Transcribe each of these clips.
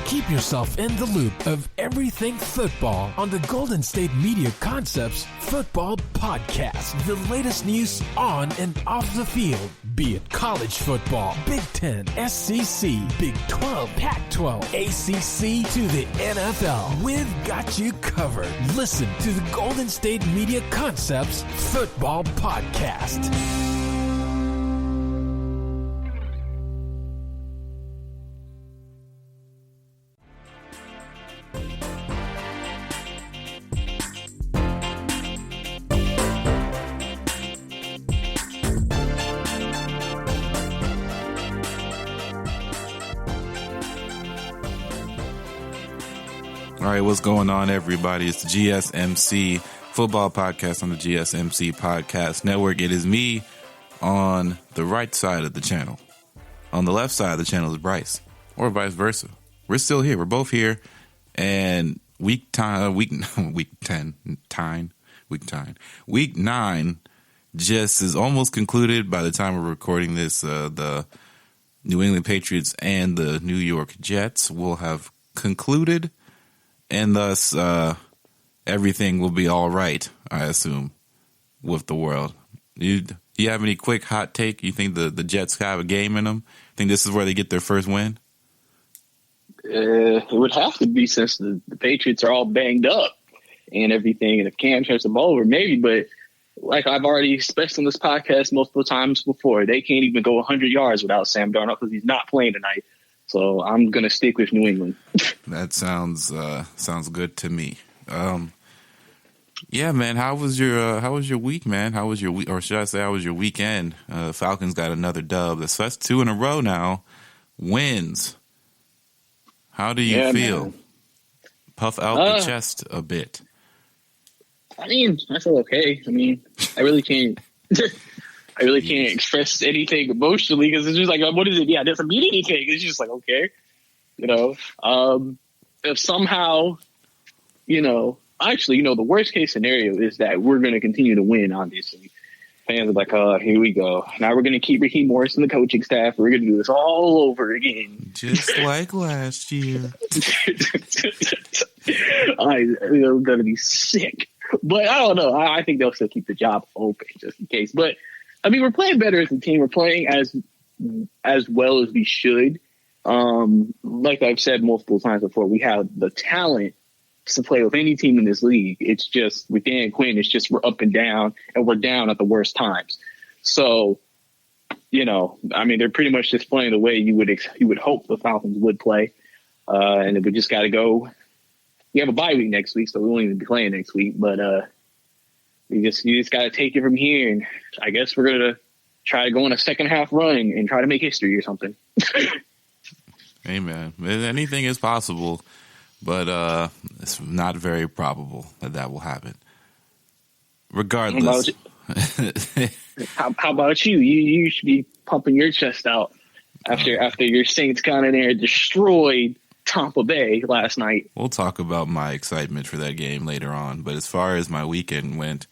Keep yourself in the loop of everything football on the Golden State Media Concepts Football Podcast. The latest news on and off the field, be it college football, Big Ten, SEC, Big 12, Pac-12, ACC to the NFL. We've got you covered. Listen to the Golden State Media Concepts Football Podcast. All right, what's going on, everybody? It's the GSMC Football Podcast on the GSMC Podcast Network. It is me on the right side of the channel. On the left side of the channel is Brice, or vice versa. We're still here. We're both here, and week 9 just is almost concluded by the time we're recording this. The New England Patriots and the New York Jets will have concluded. And thus, everything will be all right, I assume, with the world. Do you have any quick hot take? You think the Jets have a game in them? Think this is where they get their first win? It would have to be, since the Patriots are all banged up and everything. And if Cam turns the ball over, maybe. But like I've already expressed on this podcast multiple times before, they can't even go 100 yards without Sam Darnold because he's not playing tonight. So I'm going to stick with New England. That sounds good to me. Yeah, man. How was your week, man? How was your week, or should I say, how was your weekend? Falcons got another dub. That's 2 in a row now. Wins. How do you feel? Man. Puff out the chest a bit. I mean, I feel okay. I mean, I really can't. I really can't express anything emotionally because it's just like, what is it? Yeah, it doesn't mean anything. It's just like, okay, if somehow, actually, the worst case scenario is that we're going to continue to win, obviously. Fans are like, here we go. Now we're going to keep Raheem Morris and the coaching staff. We're going to do this all over again. Just like last year. I'm going to be sick. But I don't know. I think they'll still keep the job open just in case. But I mean, we're playing better as a team. We're playing as well as we should. Like I've said multiple times before, we have the talent to play with any team in this league. It's just with Dan Quinn, it's just we're up and down, and we're down at the worst times. So, I mean, they're pretty much just playing the way you would hope the Falcons would play. And we just got to go. We have a bye week next week, so we won't even be playing next week. But you just got to take it from here, and I guess we're gonna try to go on a second half run and try to make history or something. Hey man, anything is possible, but it's not very probable that will happen. Regardless, how about you? You should be pumping your chest out after your Saints got in there and destroyed Tampa Bay last night. We'll talk about my excitement for that game later on, but as far as my weekend went,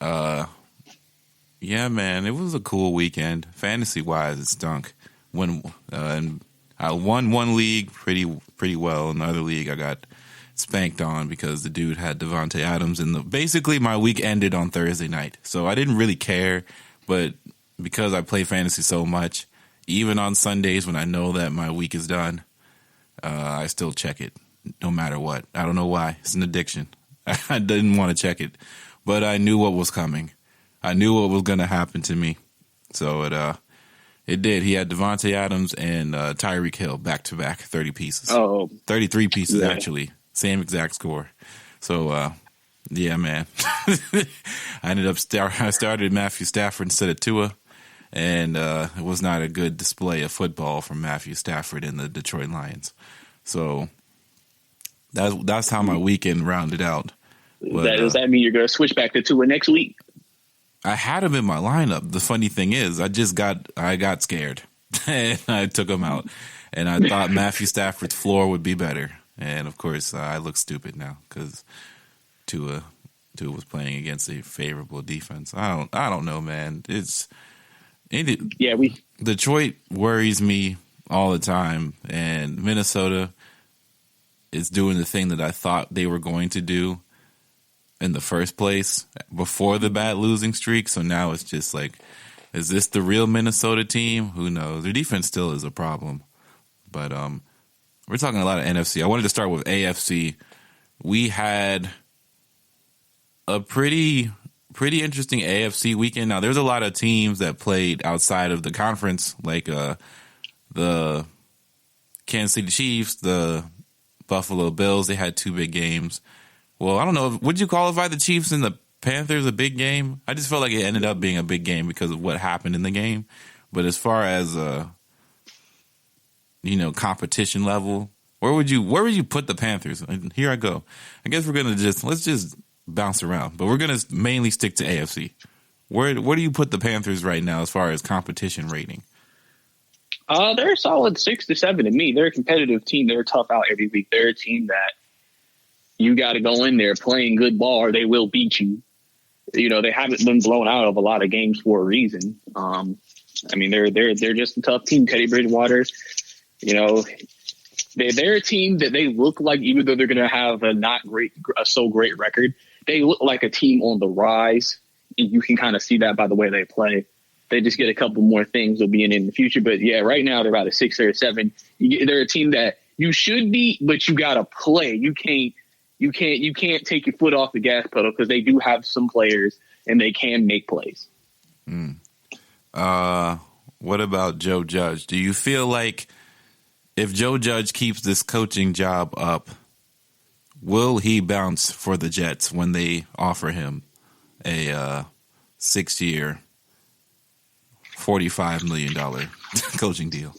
yeah, man, it was a cool weekend. Fantasy-wise, it stunk. And I won one league pretty well. In the other league, I got spanked on because the dude had Devontae Adams. Basically, my week ended on Thursday night. So I didn't really care, but because I play fantasy so much, even on Sundays when I know that my week is done, I still check it no matter what. I don't know why. It's an addiction. I didn't want to check it, but I knew what was coming. I knew what was going to happen to me. So it did. He had Devontae Adams and Tyreek Hill back-to-back, 30 pieces. 33 pieces, actually. Same exact score. So, yeah, man. I started Matthew Stafford instead of Tua, and it was not a good display of football from Matthew Stafford and the Detroit Lions. So that's how my weekend rounded out. But, does that mean you're going to switch back to Tua next week? I had him in my lineup. The funny thing is, I got scared, and I took him out. And I thought Matthew Stafford's floor would be better. And, of course, I look stupid now because Tua was playing against a favorable defense. I don't know, man. Detroit worries me all the time, and Minnesota, is doing the thing that I thought they were going to do in the first place before the bad losing streak. So now it's just like, is this the real Minnesota team? Who knows? Their defense still is a problem. But we're talking a lot of NFC. I wanted to start with AFC. We had a pretty interesting AFC weekend. Now, there's a lot of teams that played outside of the conference, like the Kansas City Chiefs, the Buffalo Bills. They had 2 big games. Well, I don't know. Would you qualify the Chiefs and the Panthers a big game? I just felt like it ended up being a big game because of what happened in the game. But as far as competition level, where would you put the Panthers? And here I go. I guess we're gonna let's just bounce around, but we're gonna mainly stick to AFC. Where do you put the Panthers right now as far as competition rating? They're a solid 6 to 7 to me. They're a competitive team. They're tough out every week. They're a team that you got to go in there playing good ball or they will beat you. They haven't been blown out of a lot of games for a reason. They're just a tough team. Teddy Bridgewater, they're a team that they look like, even though they're going to have a so great record, they look like a team on the rise. And you can kind of see that by the way they play. They just get a couple more things will be in the future. But yeah, right now they're about a 6 or a 7. They're a team that you should be, but you got to play. You can't take your foot off the gas pedal because they do have some players and they can make plays. What about Joe Judge? Do you feel like if Joe Judge keeps this coaching job up, will he bounce for the Jets when they offer him a 6-year, $45 million coaching deal?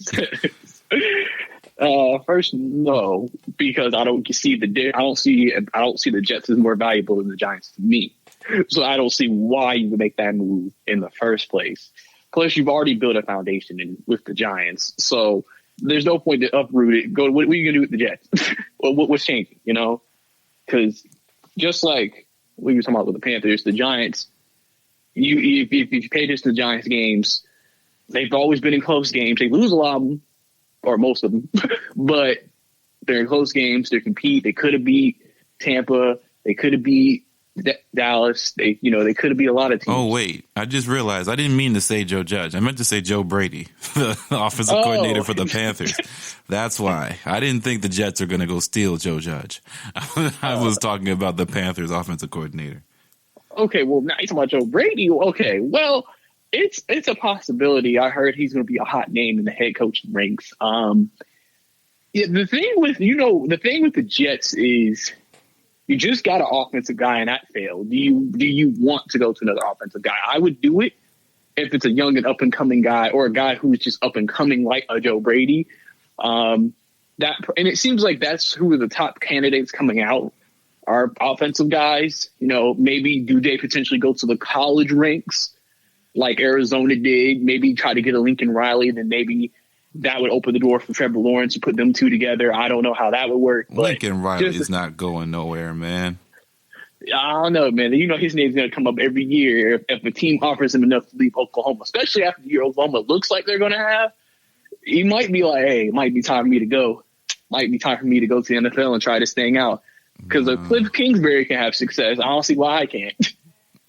First, no, because I don't see the Jets as more valuable than the Giants to me. So I don't see why you would make that move in the first place. Plus, you've already built a foundation with the Giants, so there's no point to uproot it. What are you gonna do with the Jets? What's changing? Because just like we were talking about with the Panthers, the Giants. If you pay attention to the Giants games, they've always been in close games. They lose a lot of them, or most of them, but they're in close games. They compete. They could have beat Tampa. They could have beat Dallas. They could have beat a lot of teams. Oh, wait. I just realized I didn't mean to say Joe Judge. I meant to say Joe Brady, the offensive coordinator for the Panthers. That's why. I didn't think the Jets are going to go steal Joe Judge. I was talking about the Panthers offensive coordinator. Okay, well, now you're talking about Joe Brady. Okay, well, it's a possibility. I heard he's going to be a hot name in the head coaching ranks. The thing with the Jets is you just got an offensive guy and that failed. Do you want to go to another offensive guy? I would do it if it's a young and up and coming guy or a guy who's just up and coming like a Joe Brady. And it seems like that's who are the top candidates coming out are offensive guys. Maybe do they potentially go to the college ranks like Arizona did? Maybe try to get a Lincoln Riley, then maybe that would open the door for Trevor Lawrence to put them two together. I don't know how that would work. Lincoln Riley is not going nowhere, man. I don't know, man. His name's going to come up every year if a team offers him enough to leave Oklahoma, especially after the year Oklahoma looks like they're going to have. He might be like, hey, it might be time for me to go. Might be time for me to go to the NFL and try this thing out. Because if Cliff Kingsbury can have success, I don't see why I can't.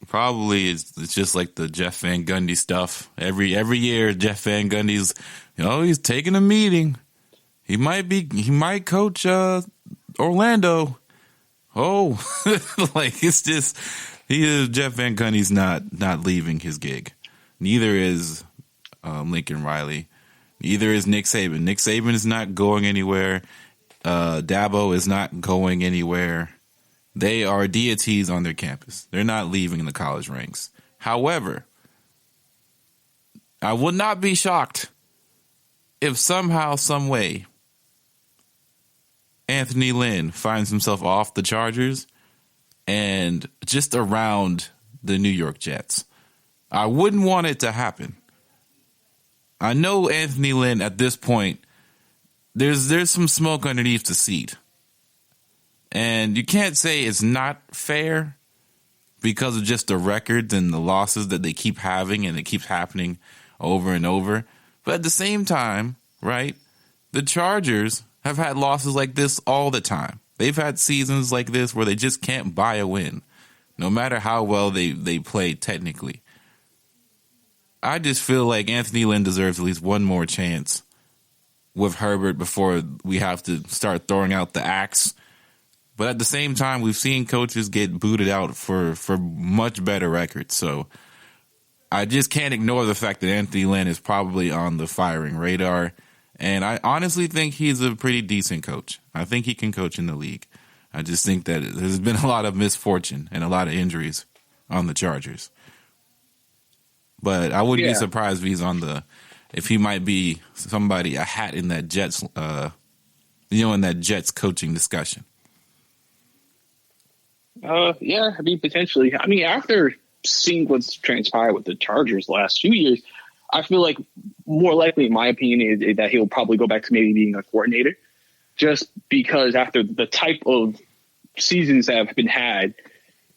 Probably it's just like the Jeff Van Gundy stuff. Every year, Jeff Van Gundy's, he's taking a meeting. He might coach Orlando. Oh, it's just Jeff Van Gundy's not leaving his gig. Neither is Lincoln Riley. Neither is Nick Saban. Nick Saban is not going anywhere. Dabo is not going anywhere. They are deities on their campus. They're not leaving the college ranks. However, I would not be shocked if somehow, some way, Anthony Lynn finds himself off the Chargers and just around the New York Jets. I wouldn't want it to happen. I know Anthony Lynn at this point, there's some smoke underneath the seat. And you can't say it's not fair because of just the records and the losses that they keep having and it keeps happening over and over. But at the same time, right, the Chargers have had losses like this all the time. They've had seasons like this where they just can't buy a win, no matter how well they play technically. I just feel like Anthony Lynn deserves at least one more chance with Herbert before we have to start throwing out the axe. But at the same time, we've seen coaches get booted out for much better records. So I just can't ignore the fact that Anthony Lynn is probably on the firing radar. And I honestly think he's a pretty decent coach. I think he can coach in the league. I just think that there's been a lot of misfortune and a lot of injuries on the Chargers. But I wouldn't be surprised if he might be somebody, a hat in that Jets, in that Jets coaching discussion. Yeah, I mean, potentially. I mean, after seeing what's transpired with the Chargers the last few years, I feel like more likely, in my opinion, is that he'll probably go back to maybe being a coordinator, just because after the type of seasons that have been had,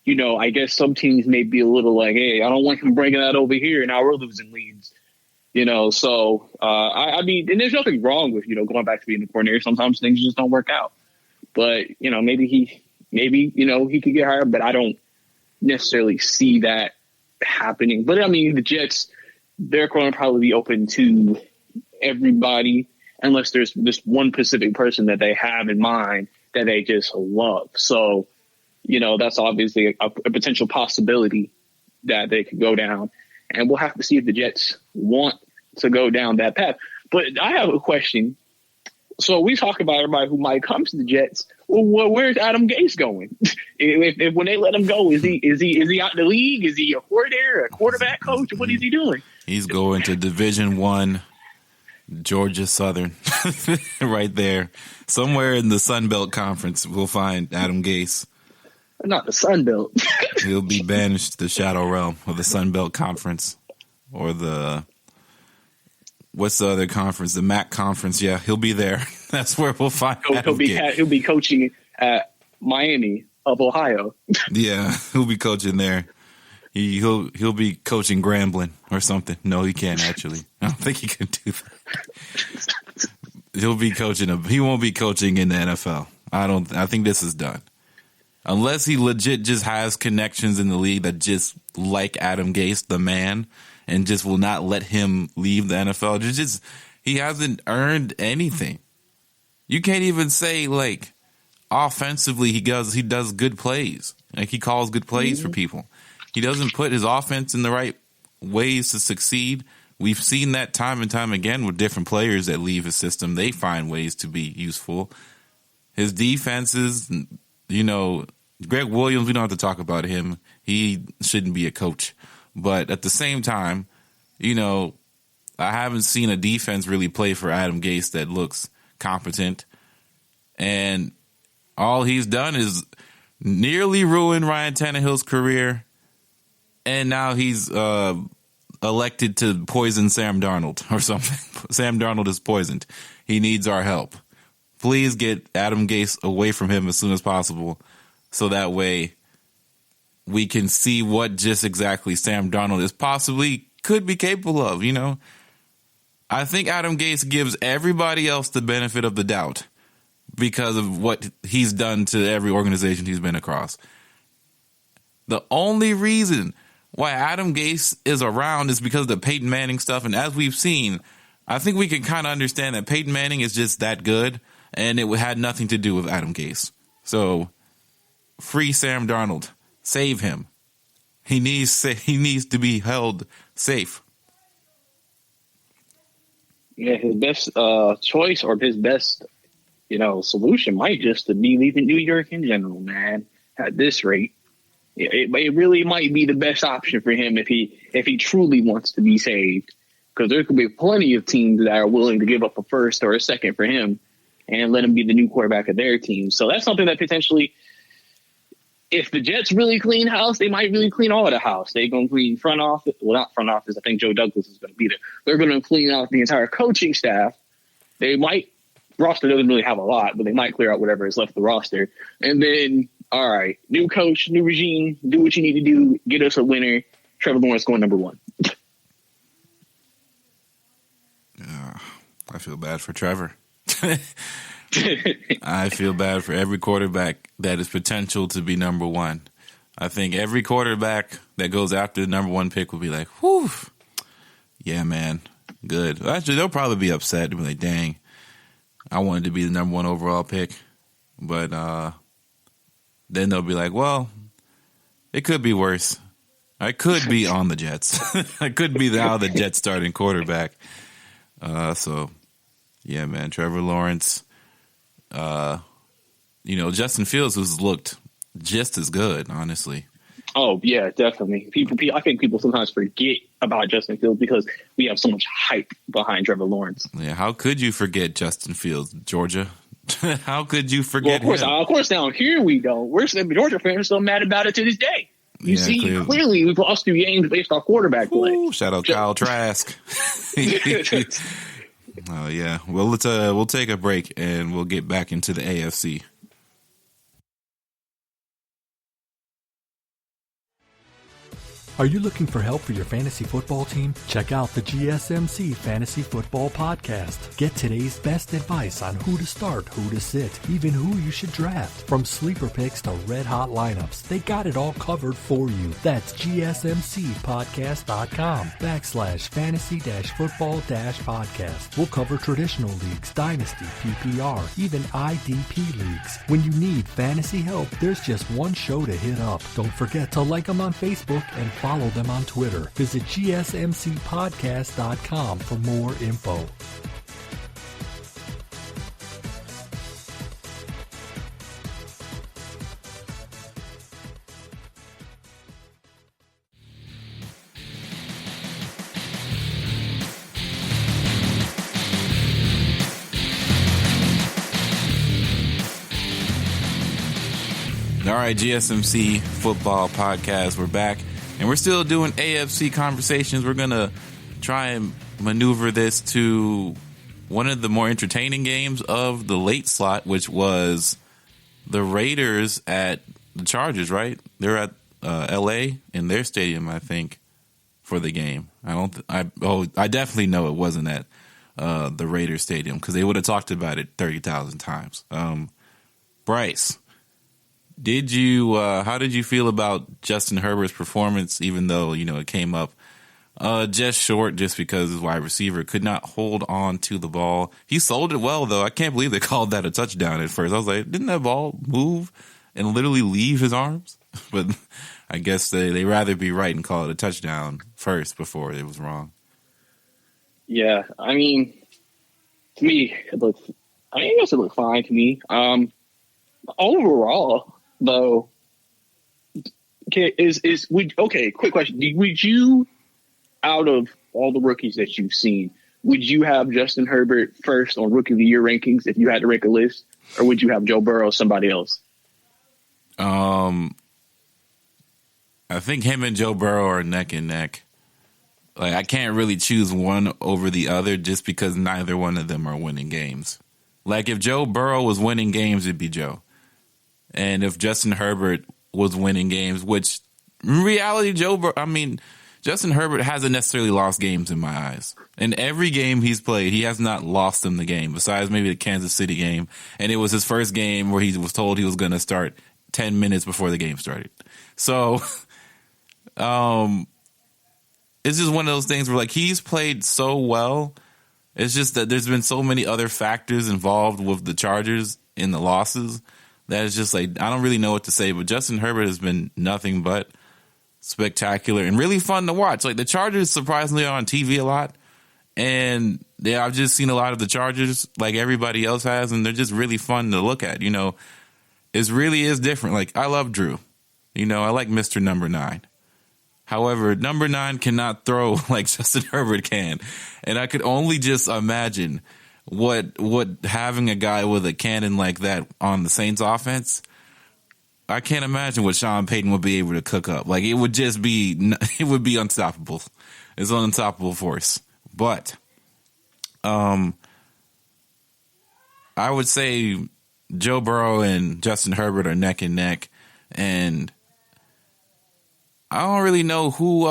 I guess some teams may be a little like, hey, I don't want him bringing that over here, and now we're losing leads. So I mean, and there's nothing wrong with, going back to being a coordinator. Sometimes things just don't work out. But, maybe he could get hired, but I don't necessarily see that happening. But I mean, the Jets, they're going to probably be open to everybody unless there's this one specific person that they have in mind that they just love. So, that's obviously a potential possibility that they could go down. And we'll have to see if the Jets want to go down that path. But I have a question. So we talk about everybody who might come to the Jets. Well, where's Adam Gase going? if when they let him go, is he out in the league? Is he a coordinator, a quarterback coach? What is he doing? He's going to Division I, Georgia Southern, right there. Somewhere in the Sun Belt Conference, we'll find Adam Gase. Not the Sun Belt. He'll be banished to the shadow realm of the Sun Belt Conference, or what's the other conference? The MAC Conference. Yeah, he'll be there. That's where we'll find Adam Gase. He'll be coaching at Miami of Ohio. Yeah, he'll be coaching there. He'll be coaching Grambling or something. No, he can't actually. I don't think he can do that. He'll be coaching he won't be coaching in the NFL. I think this is done. Unless he legit just has connections in the league that just like Adam Gase, the man, and just will not let him leave the NFL. He hasn't earned anything. You can't even say, like, offensively he does good plays. Like, he calls good plays for people. He doesn't put his offense in the right ways to succeed. We've seen that time and time again with different players that leave his system. They find ways to be useful. His defenses, Greg Williams, we don't have to talk about him. He shouldn't be a coach. But at the same time, I haven't seen a defense really play for Adam Gase that looks competent. And all he's done is nearly ruin Ryan Tannehill's career. And now he's elected to poison Sam Darnold or something. Sam Darnold is poisoned. He needs our help. Please get Adam Gase away from him as soon as possible, so that way we can see what just exactly Sam Darnold could be capable of, I think Adam Gase gives everybody else the benefit of the doubt because of what he's done to every organization he's been across. The only reason why Adam Gase is around is because of the Peyton Manning stuff, and as we've seen, I think we can kind of understand that Peyton Manning is just that good, and it had nothing to do with Adam Gase. So, free Sam Darnold. Save him. He needs to be held safe. Yeah, his best choice or his best, solution might just to be leaving New York in general, man. At this rate, it really might be the best option for him if he truly wants to be saved. Because there could be plenty of teams that are willing to give up a first or a second for him and let him be the new quarterback of their team. So that's something that potentially, if the Jets really clean house, they might really clean all of the house. They're going to clean front office. Well, not front office. I think Joe Douglas is going to be there. They're going to clean out the entire coaching staff. They might, roster doesn't really have a lot, but they might clear out whatever is left of the roster. And then, all right, new coach, new regime, do what you need to do, get us a winner. Trevor Lawrence going number one. I feel bad for Trevor. I feel bad for every quarterback that is potential to be number one. I think every quarterback that goes after the number one pick will be like, whew, yeah, man, good. Actually, they'll probably be upset. They'll be like, dang, I wanted to be the number one overall pick. But then they'll be like, well, it could be worse. I could be on the Jets. I could be now the Jets starting quarterback. So, yeah, man, Trevor Lawrence. Justin Fields has looked just as good, honestly. Oh, yeah, definitely. I think people sometimes forget about Justin Fields because we have so much hype behind Trevor Lawrence. Yeah, how could you forget Justin Fields, Georgia? How could you forget him? Of course, down here we don't. We're Georgia fans are still mad about it to this day. You see, clearly we've lost 2 games based off quarterback play. Shout out Kyle Trask. Oh yeah. Well, we'll take a break and we'll get back into the AFC. Are you looking for help for your fantasy football team? Check out the GSMC Fantasy Football Podcast. Get today's best advice on who to start, who to sit, even who you should draft. From sleeper picks to red hot lineups, they got it all covered for you. That's gsmcpodcast.com/fantasy-football-podcast. We'll cover traditional leagues, dynasty, PPR, even IDP leagues. When you need fantasy help, there's just one show to hit up. Don't forget to like them on Facebook and follow them on Twitter. Visit gsmcpodcast.com for more info. All right, GSMC Football Podcast. We're back. And we're still doing AFC conversations. We're going to try and maneuver this to one of the more entertaining games of the late slot, which was the Raiders at the Chargers, right? They're at L.A. in their stadium, I think, for the game. I definitely know it wasn't at the Raiders stadium because they would have talked about it 30,000 times. Brice. How did you feel about Justin Herbert's performance, even though, it came up just short just because his wide receiver could not hold on to the ball? He sold it well, though. I can't believe they called that a touchdown at first. I was like, didn't that ball move and literally leave his arms? But I guess they rather be right and call it a touchdown first before it was wrong. Yeah, I mean, to me, I guess it looked fine to me. Overall, though, quick question. Would you, out of all the rookies that you've seen, would you have Justin Herbert first on Rookie of the Year rankings if you had to rank a list, or would you have Joe Burrow or somebody else? I think him and Joe Burrow are neck and neck. Like, I can't really choose one over the other just because neither one of them are winning games. Like, if Joe Burrow was winning games, it'd be Joe. And if Justin Herbert was winning games, which in reality, Justin Herbert hasn't necessarily lost games in my eyes. In every game he's played, he has not lost them the game, besides maybe the Kansas City game. And it was his first game where he was told he was going to start 10 minutes before the game started. So, it's just one of those things where, like, he's played so well. It's just that there's been so many other factors involved with the Chargers in the losses that it's just like, I don't really know what to say, but Justin Herbert has been nothing but spectacular and really fun to watch. Like, the Chargers surprisingly are on TV a lot, and I've just seen a lot of the Chargers like everybody else has, and they're just really fun to look at. It really is different. Like, I love Drew. I like Mr. Number 9. However, number 9 cannot throw like Justin Herbert can, and I could only just imagine what having a guy with a cannon like that on the Saints offense, I can't imagine what Sean Payton would be able to cook up. Like, it would be unstoppable. It's an unstoppable force. But I would say Joe Burrow and Justin Herbert are neck and neck, and I don't really know who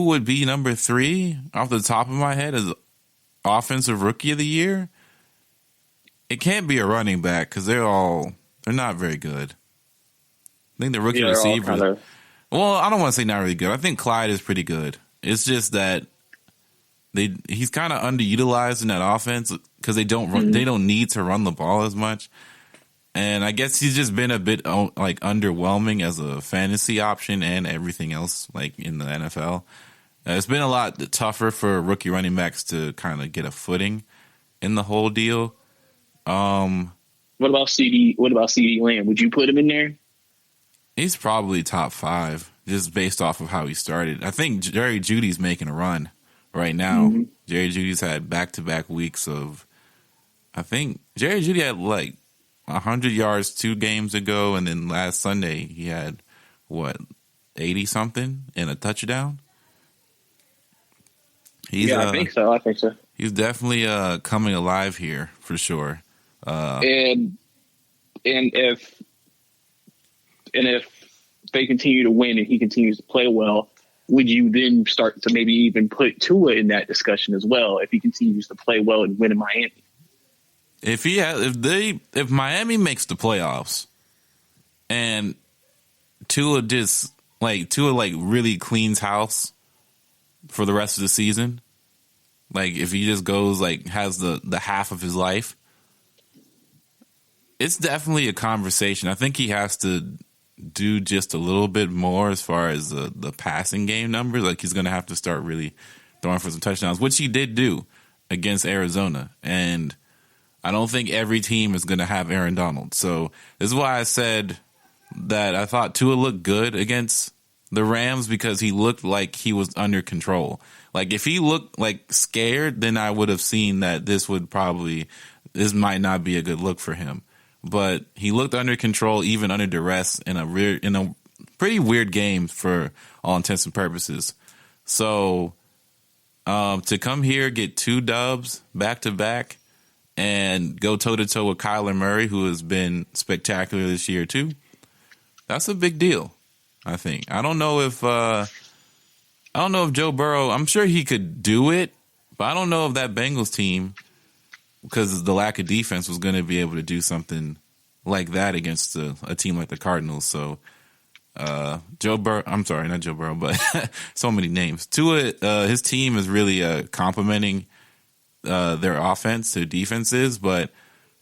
would be number 3 off the top of my head as Offensive Rookie of the Year. it can't be a running back because they're not very good. I think the rookie receiver. Well, I don't want to say not really good. I think Clyde is pretty good. It's just that he's kind of underutilized in that offense because they don't run, they don't need to run the ball as much. And I guess he's just been a bit like underwhelming as a fantasy option and everything else like in the NFL. It's been a lot tougher for rookie running backs to kind of get a footing in the whole deal. What about CD? What about CD Lamb? Would you put him in there? He's probably top 5 just based off of how he started. I think Jerry Jeudy's making a run right now. Mm-hmm. Jerry Jeudy's had back-to-back weeks of. I think Jerry Jeudy had like 100 yards 2 games ago, and then last Sunday he had, 80-something and a touchdown? I think so. He's definitely coming alive here, for sure. And if they continue to win and he continues to play well, would you then start to maybe even put Tua in that discussion as well if he continues to play well and win in Miami? If Miami makes the playoffs and Tua really cleans house for the rest of the season, like if he just goes has the half of his life, it's definitely a conversation. I think he has to do just a little bit more as far as the passing game numbers. Like he's going to have to start really throwing for some touchdowns, which he did do against Arizona. And I don't think every team is going to have Aaron Donald. So this is why I said that I thought Tua looked good against the Rams because he looked like he was under control. Like if he looked like scared, then I would have seen that this might not be a good look for him. But he looked under control, even under duress, in a pretty weird game for all intents and purposes. So to come here, get 2 dubs back to back, and go toe to toe with Kyler Murray, who has been spectacular this year too, that's a big deal. I think. I don't know if Joe Burrow. I'm sure he could do it, but I don't know if that Bengals team, because of the lack of defense, was going to be able to do something like that against a team like the Cardinals. So, Joe Burrow, I'm sorry, not Joe Burrow, but so many names. Tua, his team is really complementing their offense, their defenses, but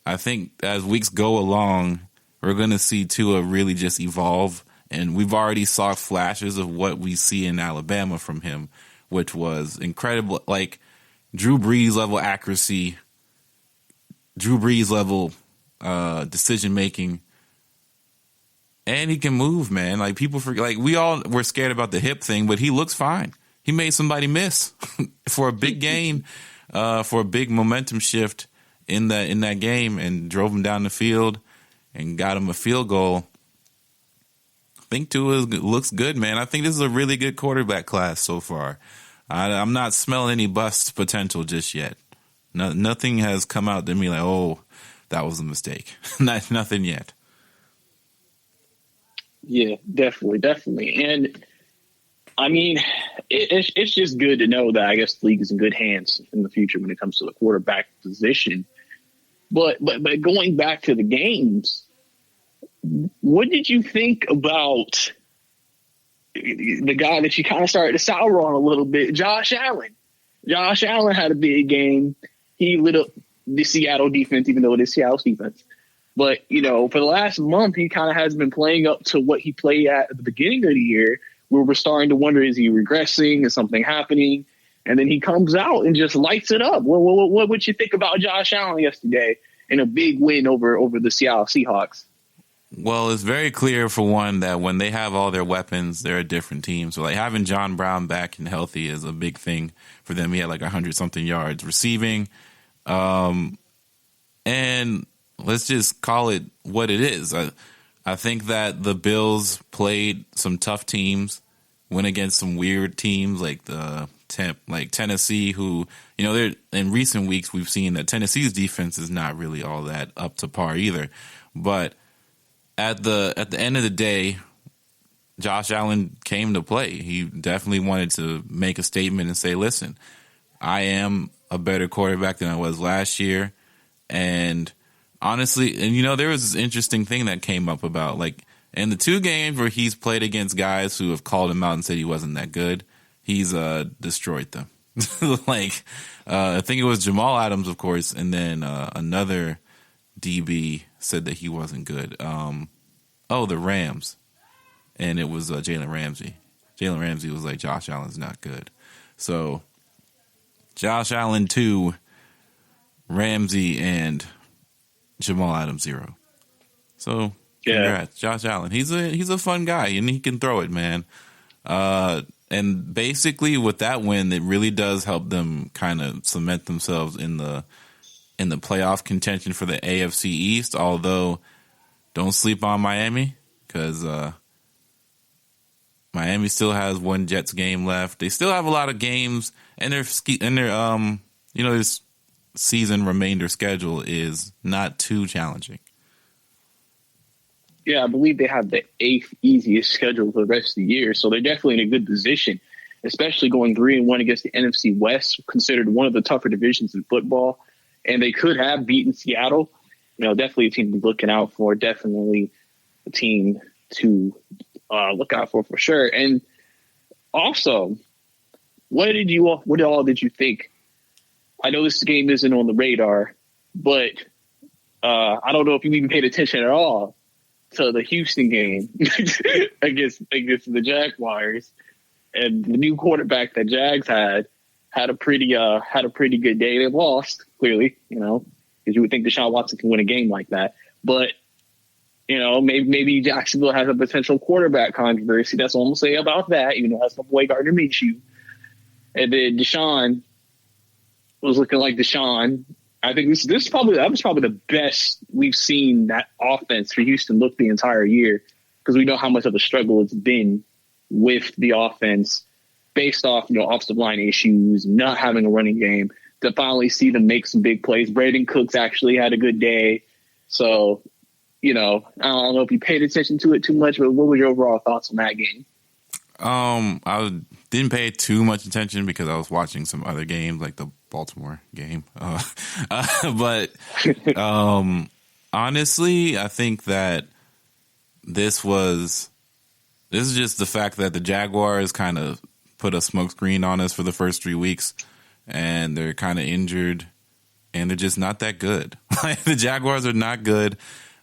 I think as weeks go along, we're going to see Tua really just evolve, and we've already saw flashes of what we see in Alabama from him, which was incredible, like Drew Brees level accuracy, Drew Brees level decision making, and he can move, man. Like people forget, like we all were scared about the hip thing, but he looks fine. He made somebody miss for a big gain, for a big momentum shift in that game, and drove him down the field and got him a field goal. I think Tua looks good, man. I think this is a really good quarterback class so far. I'm not smelling any bust potential just yet. Nothing has come out to me like, oh, that was a mistake. Nothing yet. Yeah, definitely. And I mean, it's just good to know that I guess the league is in good hands in the future when it comes to the quarterback position. But going back to the games, what did you think about the guy that you kind of started to sour on a little bit, Josh Allen? Josh Allen had a big game. He lit up the Seattle defense, even though it is Seattle's defense. But, for the last month, he kind of has been playing up to what he played at the beginning of the year, where we're starting to wonder, is he regressing? Is something happening? And then he comes out and just lights it up. What would you think about Josh Allen yesterday in a big win over the Seattle Seahawks? Well, it's very clear, for one, that when they have all their weapons, they're a different team. So, like, having John Brown back and healthy is a big thing for them. He had, 100-something yards receiving. And let's just call it what it is. I think that the Bills played some tough teams, went against some weird teams like Tennessee, who, they're in recent weeks we've seen that Tennessee's defense is not really all that up to par either. But at the end of the day, Josh Allen came to play. He definitely wanted to make a statement and say, listen, I am a better quarterback than I was last year, and honestly, and there was this interesting thing that came up about, like, in the 2 games where he's played against guys who have called him out and said he wasn't that good, he's destroyed them. Like, I think it was Jamal Adams, of course, and then another DB said that he wasn't good. The Rams. And it was Jalen Ramsey. Jalen Ramsey was like, Josh Allen's not good. So, Josh Allen 2, Ramsey and Jamal Adams 0. So, congrats, Josh Allen. He's a fun guy, and he can throw it, man. And basically, with that win, it really does help them kind of cement themselves in the playoff contention for the AFC East. Although, don't sleep on Miami, because Miami still has 1 Jets game left. They still have a lot of games, and their this season remainder schedule is not too challenging. Yeah, I believe they have the 8th easiest schedule for the rest of the year, so they're definitely in a good position, especially going 3-1 against the NFC West, considered one of the tougher divisions in football. And they could have beaten Seattle. Definitely a team to be looking out for. Definitely a team to look out for sure. And also, what all did you think? I know this game isn't on the radar, but I don't know if you even paid attention at all to the Houston game against the Jaguars. And the new quarterback that Jags had a pretty good day. They lost, clearly, because you would think Deshaun Watson can win a game like that. But maybe Jacksonville has a potential quarterback controversy. That's all I'm gonna say about that. Even though that's my boy Gardner Minshew, and then Deshaun was looking like Deshaun. I think that was probably the best we've seen that offense for Houston look the entire year, because we know how much of a struggle it's been with the offense based off offensive line issues, not having a running game. To finally see them make some big plays. Brandon Cooks actually had a good day, so. I don't know if you paid attention to it too much, but what were your overall thoughts on that game? I didn't pay too much attention because I was watching some other games, like the Baltimore game. But honestly, I think that this is just the fact that the Jaguars kind of put a smokescreen on us for the first 3 weeks, and they're kind of injured, and they're just not that good. The Jaguars are not good.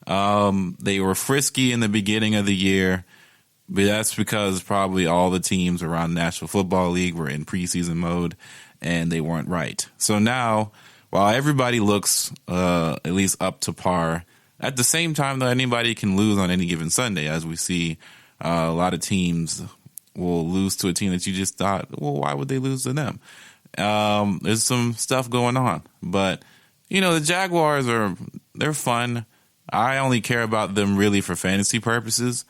They were frisky in the beginning of the year, but that's because probably all the teams around the National Football League were in preseason mode and they weren't right. So now, while everybody looks at least up to par, at the same time, though, anybody can lose on any given Sunday, as we see a lot of teams will lose to a team that you just thought, well, why would they lose to them? There's some stuff going on, but the Jaguars they're fun. I only care about them really for fantasy purposes.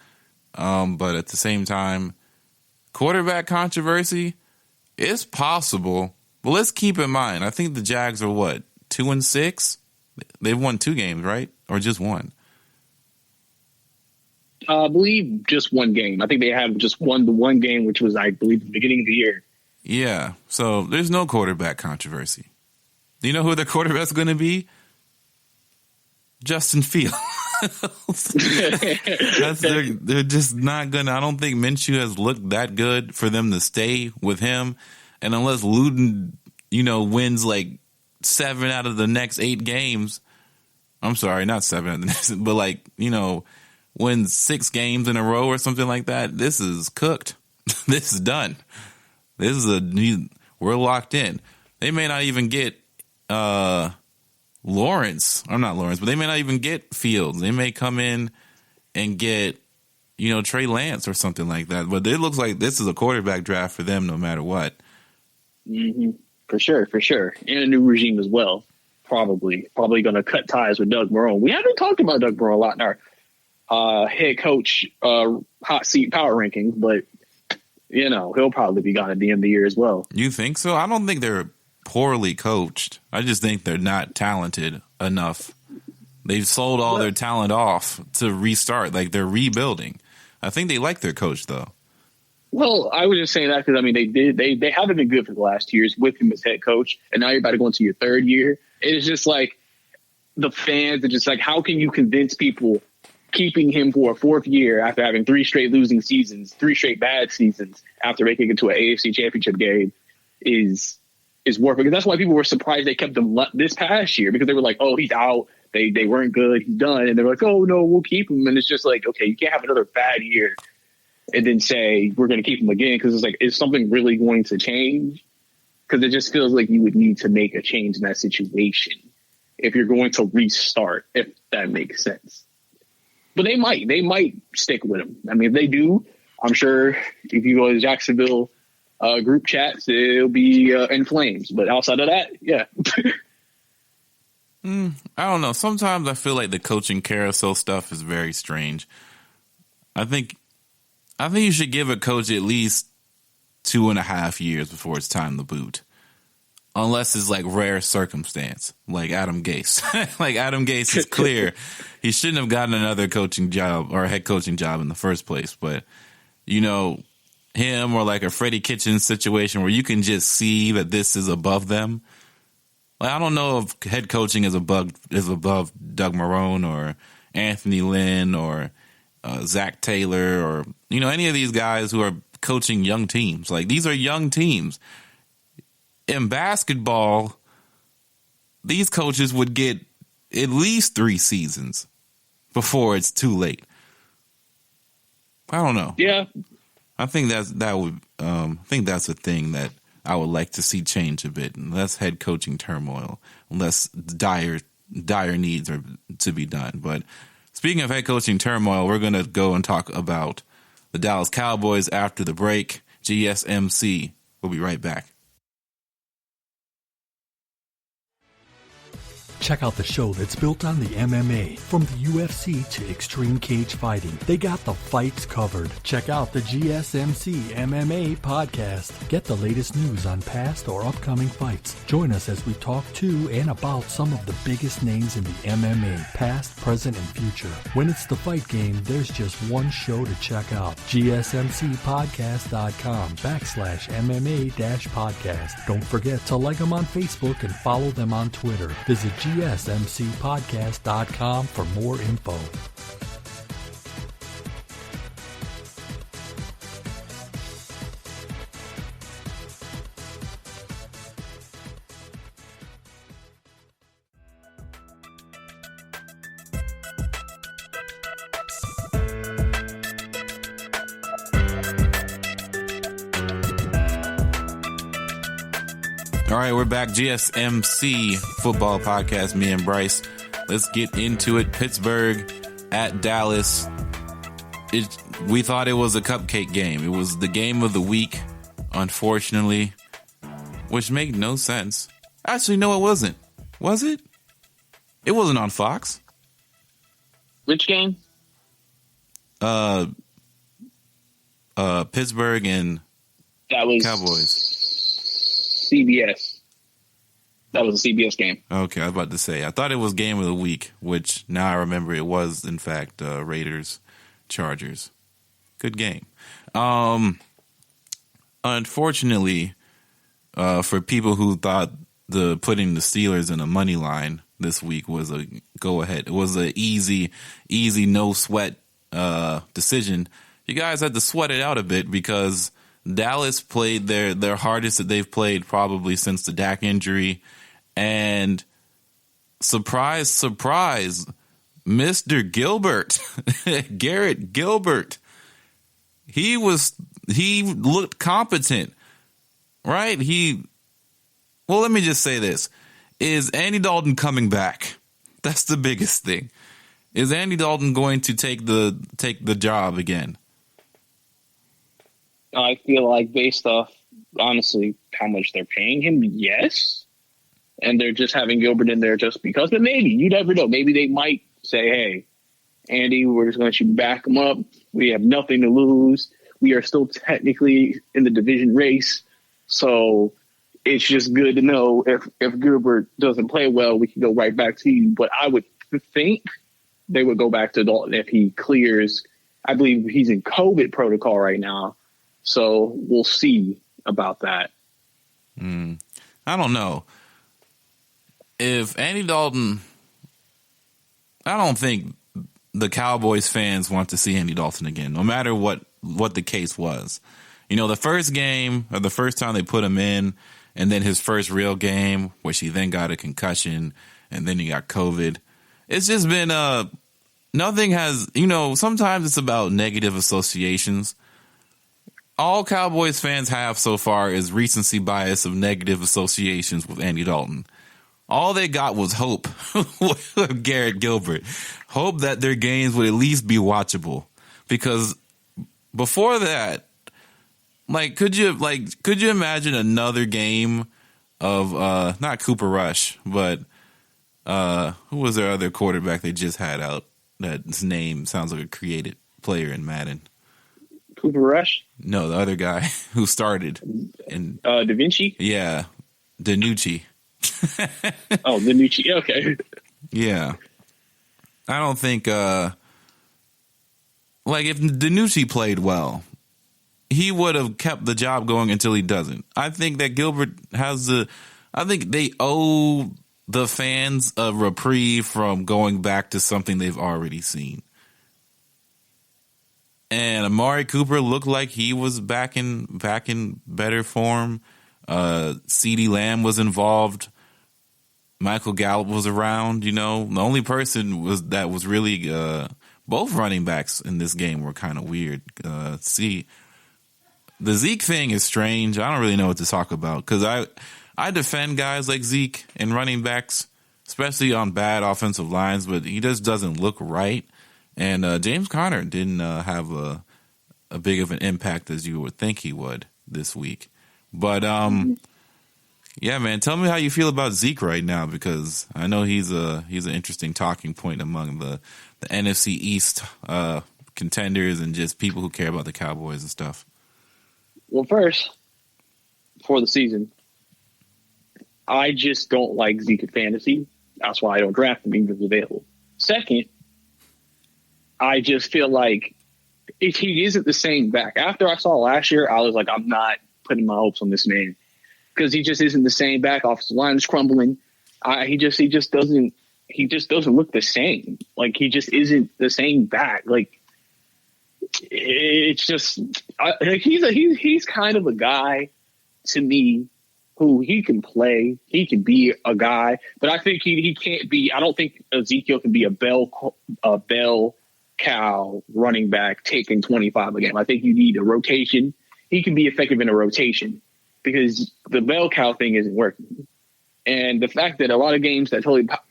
But at the same time, quarterback controversy is possible. But let's keep in mind, I think the Jags are 2-6? They've won 2 games, right? Or just one? I believe just one game. I think they have just won the one game, which was, I believe, the beginning of the year. Yeah. So there's no quarterback controversy. Do you know who the quarterback's going to be? Justin Fields. They're just not gonna. I don't think Minshew has looked that good for them to stay with him, and unless Luton, wins like 7 out of the next 8 games. I'm sorry, not 7 out of the next, but wins 6 games in a row or something like that. This is cooked. This is done. We're locked in. They may not even get Lawrence, or not Lawrence, but they may not even get Fields. They may come in and get, Trey Lance or something like that. But it looks like this is a quarterback draft for them no matter what. Mm-hmm. For sure. And a new regime as well. Probably going to cut ties with Doug Marrone. We haven't talked about Doug Marrone a lot in our head coach hot seat power rankings, but, he'll probably be gone at the end of the year as well. You think so? I don't think they're poorly coached. I just think they're not talented enough. They've sold all their talent off to restart. Like, they're rebuilding. I think they like their coach, though. Well, I was just saying that because, they haven't been good for the last 2 years with him as head coach, and now you're about to go into your 3rd year. It's just like, the fans, and just like, how can you convince people keeping him for a fourth year after having 3 straight losing seasons, 3 straight bad seasons after making it to an AFC championship game is worth it? Because that's why people were surprised they kept him this past year, because they were like, oh, he's out. They weren't good. He's done. And they're like, oh, no, we'll keep him. And it's just like, okay, you can't have another bad year and then say we're going to keep him again, because it's like, is something really going to change? Because it just feels like you would need to make a change in that situation if you're going to restart, if that makes sense. But they might stick with him. I mean, if they do, I'm sure if you go to the Jacksonville group chats, it'll be in flames. But outside of that, yeah. I don't know. Sometimes I feel like the coaching carousel stuff is very strange. I think you should give a coach at least 2.5 years before it's time to boot. Unless it's like rare circumstance, like Adam Gase. Like Adam Gase is clear. He shouldn't have gotten another coaching job or head coaching job in the first place. But, you know, him or like a Freddie Kitchens situation where you can just see that this is above them. Like, I don't know if head coaching is above Doug Marrone or Anthony Lynn or Zach Taylor or, you know, any of these guys who are coaching young teams. Like, these are young teams. In basketball, these coaches would get at least 3 seasons before it's too late. I don't know. Yeah, I think that's a thing that I would like to see change a bit. Less head coaching turmoil, less dire needs are to be done. But speaking of head coaching turmoil, we're going to go and talk about the Dallas Cowboys after the break. GSMC. We'll be right back. Check out the show that's built on the MMA. From the UFC to extreme cage fighting, they got the fights covered. Check out the GSMC MMA podcast. Get the latest news on past or upcoming fights. Join us as we talk to and about some of the biggest names in the MMA, past, present, and future. When it's the fight game, there's just one show to check out. GSMCpodcast.com/MMA-podcast. Don't forget to like them on Facebook and follow them on Twitter. Visit GSMCpodcast.com for more info. All right, we're back. GSMC football podcast, me and Brice. Let's get into it. Pittsburgh at Dallas. We thought it was a cupcake game. It was the game of the week, unfortunately, which made no sense. Actually, no, it wasn't. Was it? It wasn't on Fox. Which game? Pittsburgh and That was Cowboys. CBS. That was a CBS game. Okay, I was about to say. I thought it was game of the week, which now I remember it was, in fact, Raiders, Chargers. Good game. Unfortunately, for people who thought putting the Steelers in a money line this week was a go-ahead. It was an easy, no-sweat decision. You guys had to sweat it out a bit because Dallas played their hardest that they've played probably since the Dak injury. And surprise, surprise, Mr. Gilbert, Garrett Gilbert, he looked competent, right? Well, let me just say this. Is Andy Dalton coming back? That's the biggest thing. Is Andy Dalton going to take the job again? I feel like based off, honestly, how much they're paying him, yes. And they're just having Gilbert in there just because. But maybe, you never know. Maybe they might say, hey, Andy, we're just going to back him up. We have nothing to lose. We are still technically in the division race. So it's just good to know if Gilbert doesn't play well, we can go right back to you. But I would think they would go back to Dalton if he clears. I believe he's in COVID protocol right now. So we'll see about that. I don't know. If Andy Dalton I don't think the Cowboys fans want to see Andy Dalton again, no matter what the case was. You know, the first game, or the first time they put him in, and then his first real game, which he then got a concussion, and then he got COVID. It's just been nothing has, you know, sometimes it's about negative associations. All Cowboys fans have so far is recency bias of negative associations with Andy Dalton. All they got was hope with Garrett Gilbert. Hope that their games would at least be watchable. Because before that, could you imagine another game of not Cooper Rush, but who was their other quarterback they just had out that his name sounds like a created player in Madden? Cooper Rush? No, the other guy who started in Da Vinci? Yeah, DiNucci. Oh, DiNucci. Okay. Yeah. I don't think if DiNucci played well, he would have kept the job going until he doesn't. I think that Gilbert I think they owe the fans a reprieve from going back to something they've already seen. And Amari Cooper looked like he was back in better form. CeeDee Lamb was involved. Michael Gallup was around. You know, the only person was really both running backs in this game were kind of weird. The Zeke thing is strange. I don't really know what to talk about because I defend guys like Zeke and running backs, especially on bad offensive lines, but he just doesn't look right. And James Conner didn't have a big of an impact as you would think he would this week. But yeah, man, tell me how you feel about Zeke right now, because I know he's an interesting talking point among the NFC East contenders and just people who care about the Cowboys and stuff. Well, first, for the season, I just don't like Zeke in fantasy. That's why I don't draft him even if he's available. Second, I just feel like if he isn't the same back. After I saw last year, I was like, I'm not putting my hopes on this man because he just isn't the same back. Offensive line is crumbling. He just doesn't look the same. Like he just isn't the same back. Like it's just he's kind of a guy to me who he can play. He can be a guy, but I think he can't be. I don't think Ezekiel can be a bell cow running back taking 25 a game. I think you need a rotation. He can be effective in a rotation because the bell cow thing isn't working. And the fact that a lot of games that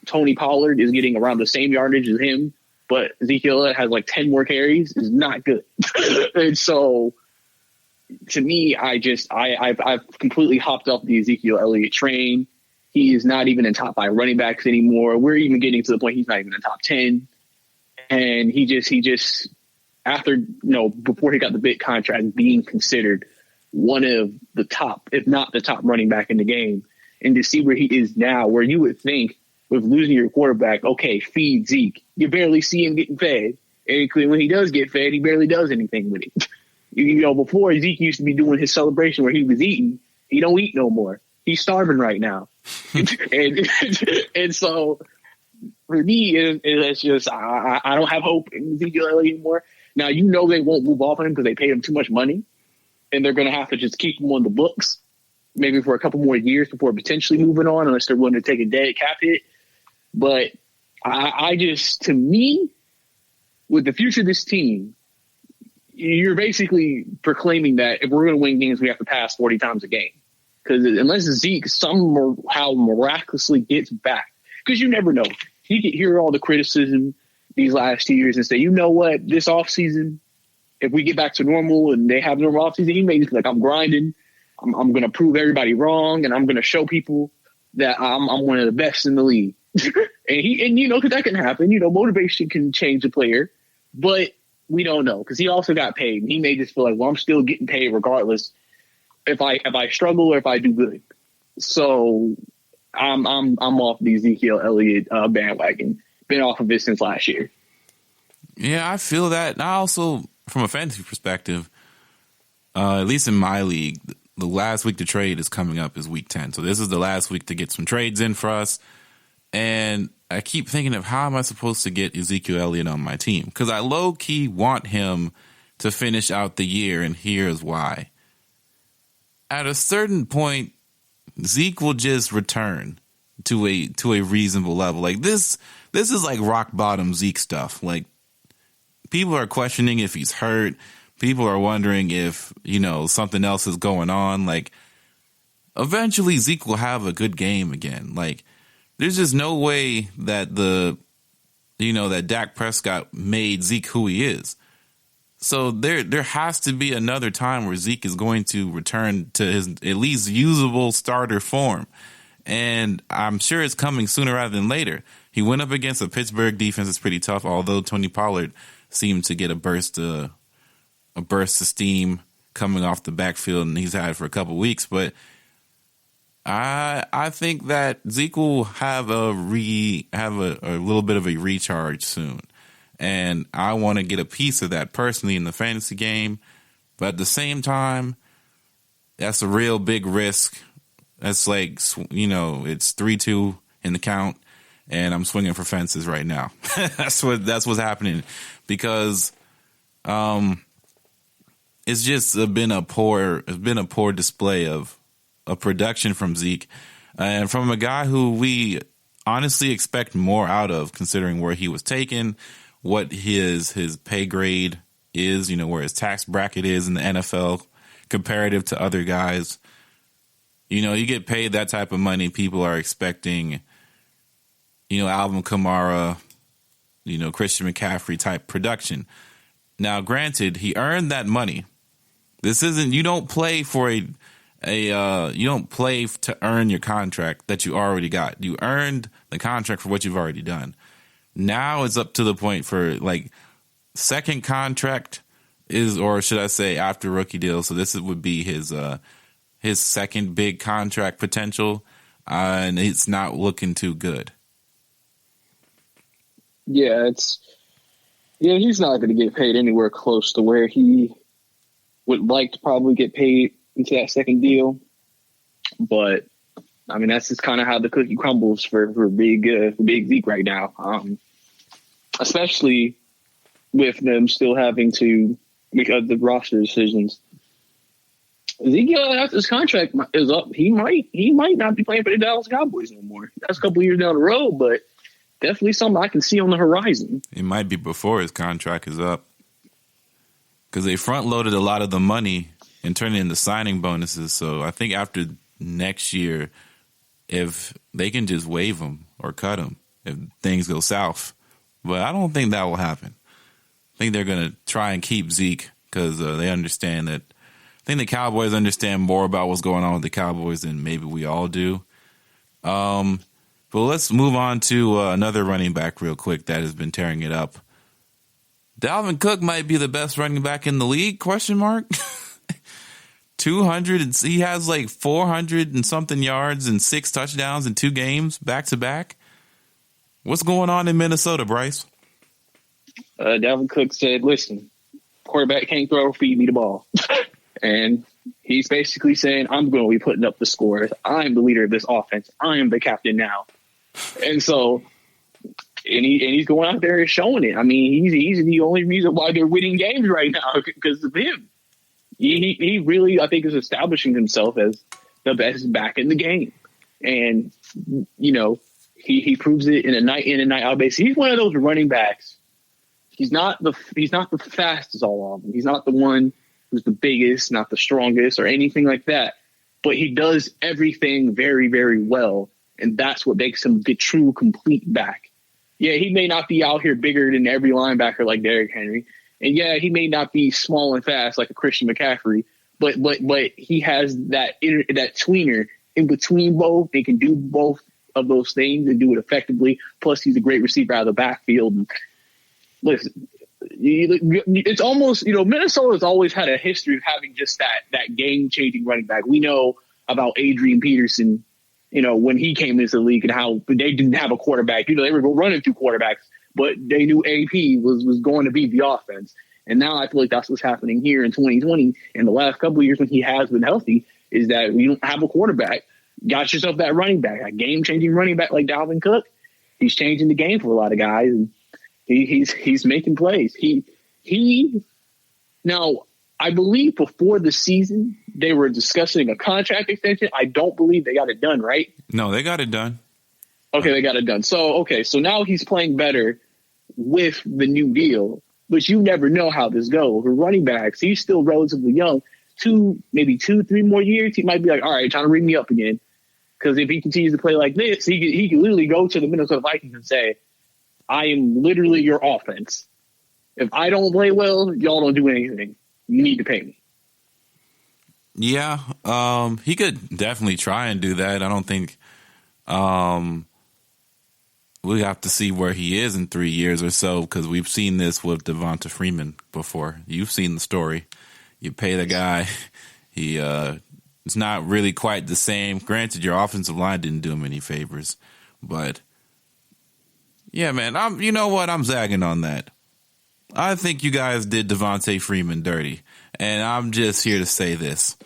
Tony Pollard is getting around the same yardage as him, but Ezekiel has like 10 more carries is not good. And so to me, I've completely hopped off the Ezekiel Elliott train. He is not even in top 5 running backs anymore. We're even getting to the point he's not even in top 10. And he just after, before he got the big contract, being considered one of the top, if not the top running back in the game. And to see where he is now, where you would think with losing your quarterback, okay, feed Zeke. You barely see him getting fed. And when he does get fed, he barely does anything with it. Before Zeke used to be doing his celebration where he was eating. He don't eat no more. He's starving right now. and so for me, it's just I don't have hope in Ezekiel Elliott anymore. Now, they won't move off of him because they paid him too much money. And they're going to have to just keep him on the books maybe for a couple more years before potentially moving on unless they're willing to take a dead cap hit. But I just, to me, with the future of this team, you're basically proclaiming that if we're going to win games, we have to pass 40 times a game. Because unless Zeke somehow miraculously gets back, because you never know. He could hear all the criticism these last 2 years and say, you know what, this offseason, if we get back to normal and they have normal offseason, he may just be like, I'm grinding. I'm going to prove everybody wrong, and I'm going to show people that I'm one of the best in the league. and because that can happen. Motivation can change a player, but we don't know because he also got paid. And he may just feel like, well, I'm still getting paid regardless if I struggle or if I do good. So I'm off the Ezekiel Elliott bandwagon. Been off of it since last year. Yeah, I feel that. I also, from a fantasy perspective, at least in my league, the last week to trade is coming up is week 10. So this is the last week to get some trades in for us. And I keep thinking of how am I supposed to get Ezekiel Elliott on my team? Because I low-key want him to finish out the year, and here's why. At a certain point, Zeke will just return to a reasonable level. Like this is like rock bottom Zeke stuff. Like people are questioning if he's hurt. People are wondering if, something else is going on. Like eventually Zeke will have a good game again. Like there's just no way that that Dak Prescott made Zeke who he is. So there has to be another time where Zeke is going to return to his at least usable starter form. And I'm sure it's coming sooner rather than later. He went up against a Pittsburgh defense that's pretty tough, although Tony Pollard seemed to get a burst of steam coming off the backfield, and he's had it for a couple weeks. But I think that Zeke will have a little bit of a recharge soon. And I want to get a piece of that personally in the fantasy game. But at the same time, that's a real big risk. That's like, it's 3-2 in the count, and I'm swinging for fences right now. That's what's happening because it's just been a poor display of production from Zeke and from a guy who we honestly expect more out of, considering where he was taken, what his pay grade is, where his tax bracket is in the NFL comparative to other guys. You get paid that type of money, people are expecting, Alvin Kamara, Christian McCaffrey type production. Now, granted, he earned that money. This isn't, you don't play for you don't play to earn your contract that you already got. You earned the contract for what you've already done. Now it's up to the point for second contract or should I say after rookie deal. So this would be his second big contract potential, and it's not looking too good. Yeah, he's not going to get paid anywhere close to where he would like to probably get paid into that second deal. But I mean, that's just kind of how the cookie crumbles for big Zeke right now. Especially with them still having to make the roster decisions. Zeke, after his contract is up, he might not be playing for the Dallas Cowboys no more. That's a couple of years down the road, but definitely something I can see on the horizon. It might be before his contract is up because they front loaded a lot of the money and turned it into signing bonuses. So I think after next year, if they can just waive him or cut him if things go south, but I don't think that will happen. I think they're going to try and keep Zeke because they understand that. I think the Cowboys understand more about what's going on with the Cowboys than maybe we all do. But let's move on to another running back real quick that has been tearing it up. Dalvin Cook might be the best running back in the league, ? 200, he has 400 and something yards and 6 touchdowns in 2 games back to back. What's going on in Minnesota, Brice? Dalvin Cook said, listen, quarterback can't throw, feed me the ball. And he's basically saying, I'm going to be putting up the scores. I'm the leader of this offense. I am the captain now. And so, and he's going out there and showing it. I mean, he's the only reason why they're winning games right now because of him. He really, I think, is establishing himself as the best back in the game. And, he proves it in a night in and night out basis. He's one of those running backs. He's not the fastest all of them. He's not the one who's the biggest, not the strongest or anything like that. But he does everything very, very well. And that's what makes him the true complete back. Yeah, he may not be out here bigger than every linebacker like Derrick Henry. And yeah, he may not be small and fast like a Christian McCaffrey, but he has that tweener in between both. They can do both of those things and do it effectively. Plus, he's a great receiver out of the backfield. And listen, it's almost, Minnesota's always had a history of having just that game-changing running back. We know about Adrian Peterson, when he came into the league and how they didn't have a quarterback. They were running 2 quarterbacks, but they knew AP was going to be the offense. And now I feel like that's what's happening here in 2020 and the last couple of years when he has been healthy is that you don't have a quarterback. Got yourself that running back, a game-changing running back like Dalvin Cook. he's changing the game for a lot of guys, and he's making plays. Now, I believe before the season they were discussing a contract extension. I don't believe they got it done, right? No, they got it done. Okay, they got it done. So now he's playing better with the new deal, but you never know how this goes. With running backs, he's still relatively young. 2-3 more years, he might be like, all right, trying to ring me up again. Because if he continues to play like this, he can literally go to the Minnesota Vikings and say, I am literally your offense. If I don't play well, y'all don't do anything. You need to pay me. Yeah, he could definitely try and do that. I don't think we have to see where he is in 3 years or so, because we've seen this with Devonta Freeman before. You've seen the story. You pay the guy, it's not really quite the same. Granted, your offensive line didn't do him any favors, but yeah, man, you know what? I'm zagging on that. I think you guys did Devonta Freeman dirty, and I'm just here to say this.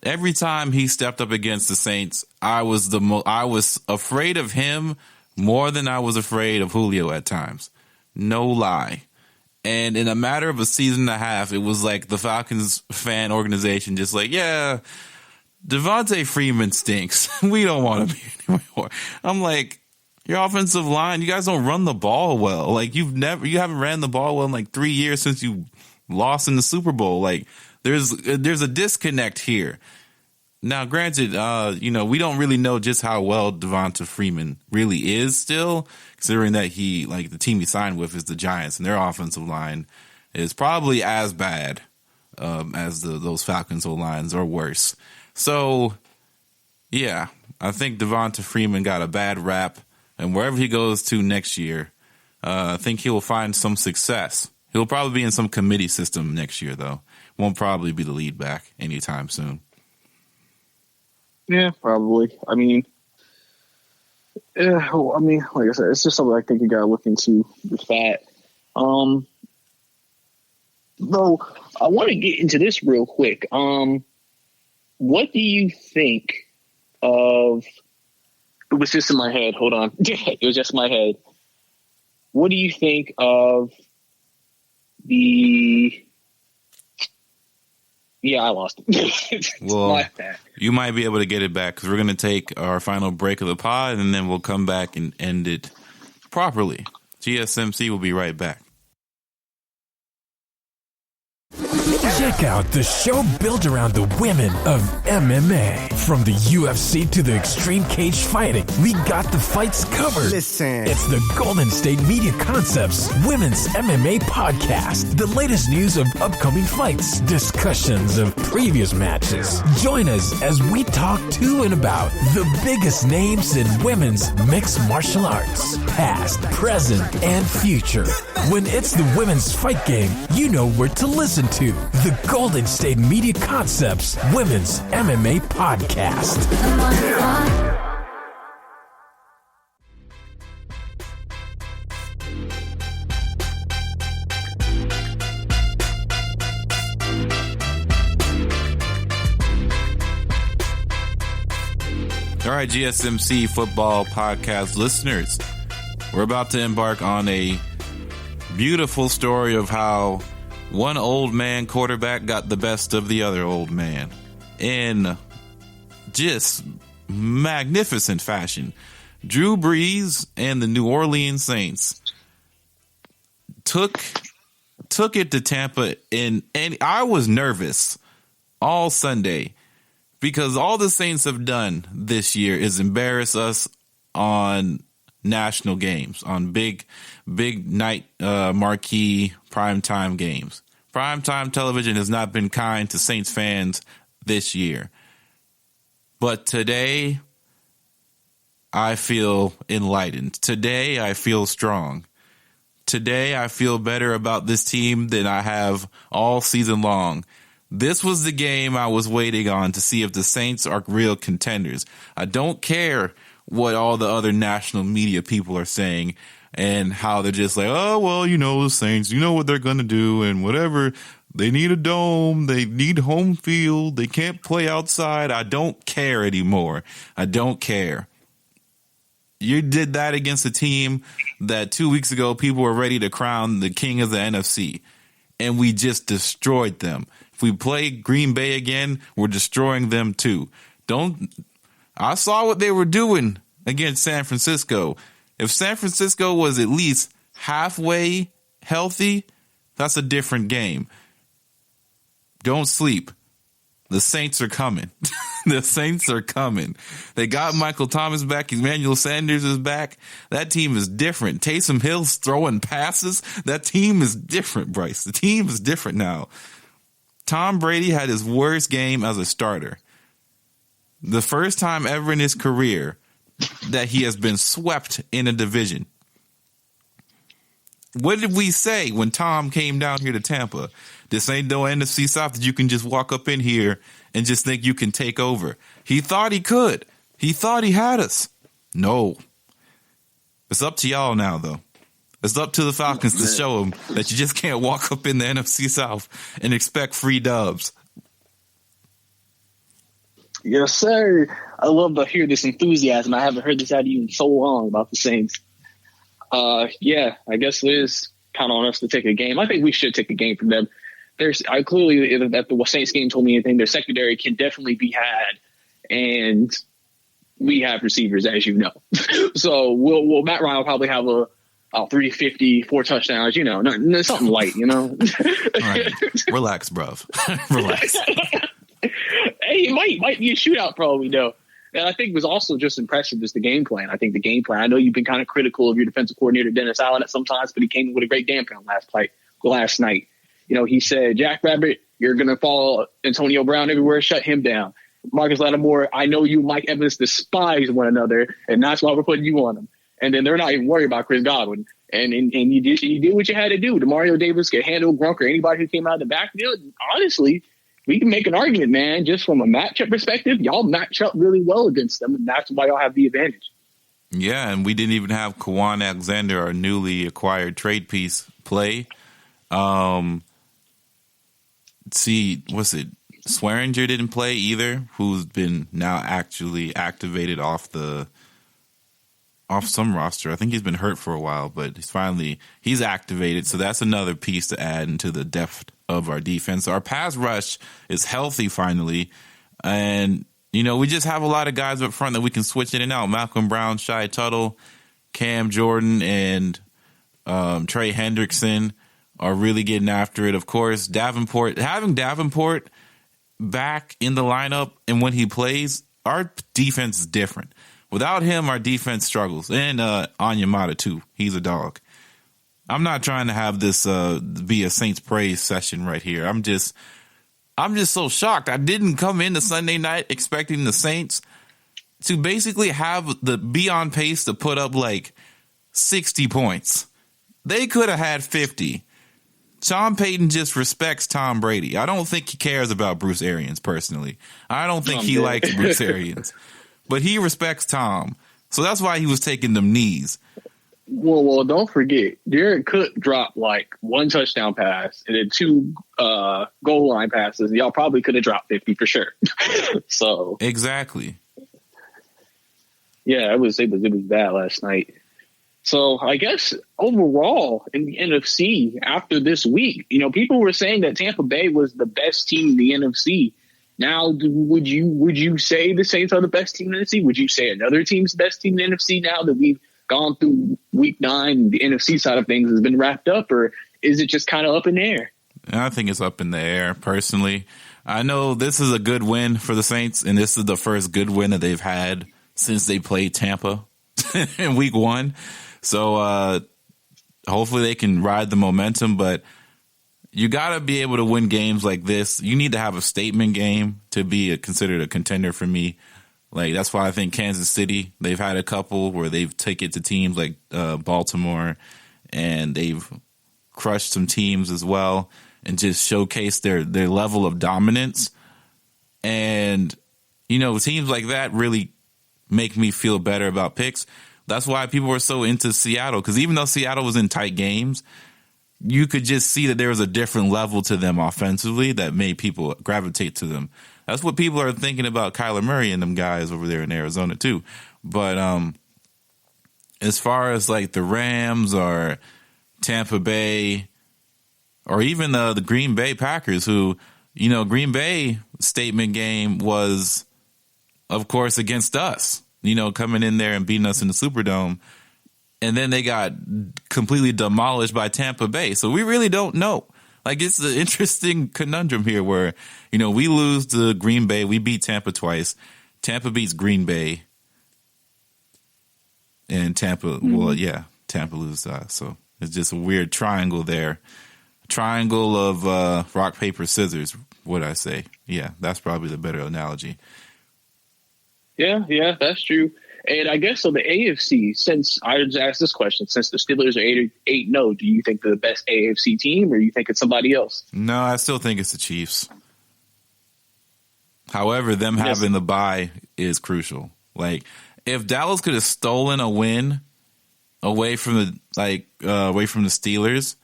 Every time he stepped up against the Saints, I was afraid of him more than I was afraid of Julio at times. No lie. And in a matter of a season and a half, it was like the Falcons fan organization just like, yeah, Devonta Freeman stinks. We don't want him here anymore. I'm like, your offensive line, you guys don't run the ball well. Like you haven't ran the ball well in like 3 years since you lost in the Super Bowl. Like there's a disconnect here. Now, granted, we don't really know just how well Devonta Freeman really is still, considering that the team he signed with is the Giants, and their offensive line is probably as bad as those Falcons O-lines or worse. So, yeah, I think Devonta Freeman got a bad rap, and wherever he goes to next year, I think he will find some success. He'll probably be in some committee system next year, though. Won't probably be the lead back anytime soon. Yeah, probably. I mean, like I said, it's just something I think you got to look into with that. Though, I want to get into this real quick. What do you think of? It was just in my head. Hold on, it was just in my head. What do you think of the? Yeah, I lost it. Well, you might be able to get it back because we're going to take our final break of the pod, and then we'll come back and end it properly. GSMC will be right back. Check out the show built around the women of MMA. From the UFC to the extreme cage fighting, we got the fights covered. Listen. It's the Golden State Media Concepts Women's MMA Podcast. The latest news of upcoming fights, discussions of previous matches. Join us as we talk to and about the biggest names in women's mixed martial arts, past, present, and future. When it's the women's fight game, you know where to listen to. The Golden State Media Concepts Women's MMA Podcast. All right, GSMC Football Podcast listeners, we're about to embark on a beautiful story of how one old man quarterback got the best of the other old man in just magnificent fashion. Drew Brees and the New Orleans Saints took it to Tampa, and I was nervous all Sunday because all the Saints have done this year is embarrass us on national games, on big night marquee primetime games. Primetime television has not been kind to Saints fans this year. But today, I feel enlightened. Today, I feel strong. Today, I feel better about this team than I have all season long. This was the game I was waiting on to see if the Saints are real contenders. I don't care what all the other national media people are saying and how they're just like, oh, well, the Saints, what they're going to do and whatever. They need a dome. They need home field. They can't play outside. I don't care anymore. I don't care. You did that against a team that 2 weeks ago people were ready to crown the king of the NFC, and we just destroyed them. If we play Green Bay again, we're destroying them too. I saw what they were doing against San Francisco. If San Francisco was at least halfway healthy, that's a different game. Don't sleep. The Saints are coming. The Saints are coming. They got Michael Thomas back. Emmanuel Sanders is back. That team is different. Taysom Hill's throwing passes. That team is different, Brice. The team is different now. Tom Brady had his worst game as a starter. The first time ever in his career that he has been swept in a division. What did we say when Tom came down here to Tampa? This ain't no NFC South that you can just walk up in here and just think you can take over. He thought he could. He thought he had us. No. It's up to y'all now, though. It's up to the Falcons to show them that you just can't walk up in the NFC South and expect free dubs. Yes, sir. I love to hear this enthusiasm. I haven't heard this out of you in so long about the Saints. Yeah, I guess it is kind of on us to take a game. I think we should take a game from them. Clearly, if the Saints game told me anything, their secondary can definitely be had, and we have receivers, as you know. So Matt Ryan will probably have a 350, 4 touchdowns, something light, All right. Relax, bruv. Relax. Hey, it might be a shootout for all we know. And I think it was also just impressive is the game plan. I think the game plan, I know you've been kind of critical of your defensive coordinator, Dennis Allen, at sometimes, but he came in with a great game plan last night. He said, Jack Rabbit, you're going to follow Antonio Brown everywhere. Shut him down. Marcus Lattimore, I know you, Mike Evans, despise one another, and that's why we're putting you on them. And then they're not even worried about Chris Godwin. And you did what you had to do. DeMario Davis could handle Gronk or anybody who came out of the backfield. Honestly, we can make an argument, man, just from a matchup perspective. Y'all match up really well against them, and that's why y'all have the advantage. Yeah, and we didn't even have Kwan Alexander, our newly acquired trade piece, play. Swearinger didn't play either, who's been now actually activated off some roster. I think he's been hurt for a while, but he's activated. So that's another piece to add into the depth of our defense. Our pass rush is healthy finally. And, we just have a lot of guys up front that we can switch in and out. Malcolm Brown, Shai Tuttle, Cam Jordan, and Trey Hendrickson are really getting after it. Of course, having Davenport back in the lineup, and when he plays, our defense is different. Without him, our defense struggles. And Onyemata, too. He's a dog. I'm not trying to have this be a Saints praise session right here. I'm just so shocked. I didn't come into Sunday night expecting the Saints to basically be on pace to put up like 60 points. They could have had 50. Sean Payton just respects Tom Brady. I don't think he cares about Bruce Arians personally. I don't think he likes Bruce Arians. But he respects Tom. So that's why he was taking them knees. Well, don't forget, Jared Cook dropped like 1 touchdown pass and then 2 goal line passes. Y'all probably could have dropped 50 for sure. So exactly. Yeah, it was bad last night. So I guess overall in the NFC after this week, people were saying that Tampa Bay was the best team in the NFC. Now, would you say the Saints are the best team in the NFC? Would you say another team's the best team in the NFC now that we've gone through week 9 and the NFC side of things has been wrapped up, or is it just kind of up in the air? I think it's up in the air, personally. I know this is a good win for the Saints, and this is the first good win that they've had since they played Tampa in week 1. So hopefully they can ride the momentum, but you got to be able to win games like this. You need to have a statement game to be considered a contender for me. Like, that's why I think Kansas City, they've had a couple where they've taken it to teams like Baltimore, and they've crushed some teams as well and just showcased their level of dominance. And, teams like that really make me feel better about picks. That's why people were so into Seattle, because even though Seattle was in tight games, you could just see that there was a different level to them offensively that made people gravitate to them. That's what people are thinking about Kyler Murray and them guys over there in Arizona too. But as far as like the Rams or Tampa Bay or even the Green Bay Packers, who, Green Bay statement game was, of course, against us, coming in there and beating us in the Superdome. And then they got completely demolished by Tampa Bay. So we really don't know. Like, it's an interesting conundrum here where, we lose to Green Bay. We beat Tampa twice. Tampa beats Green Bay. And Tampa loses to us. So it's just a weird triangle there. Triangle of rock, paper, scissors, would I say. Yeah, that's probably the better analogy. Yeah, that's true. And I guess so the AFC, since I just asked this question, since the Steelers are 8-0, do you think they're the best AFC team or do you think it's somebody else? No, I still think it's the Chiefs. However, them having the bye is crucial. Like, if Dallas could have stolen a win away from the Steelers,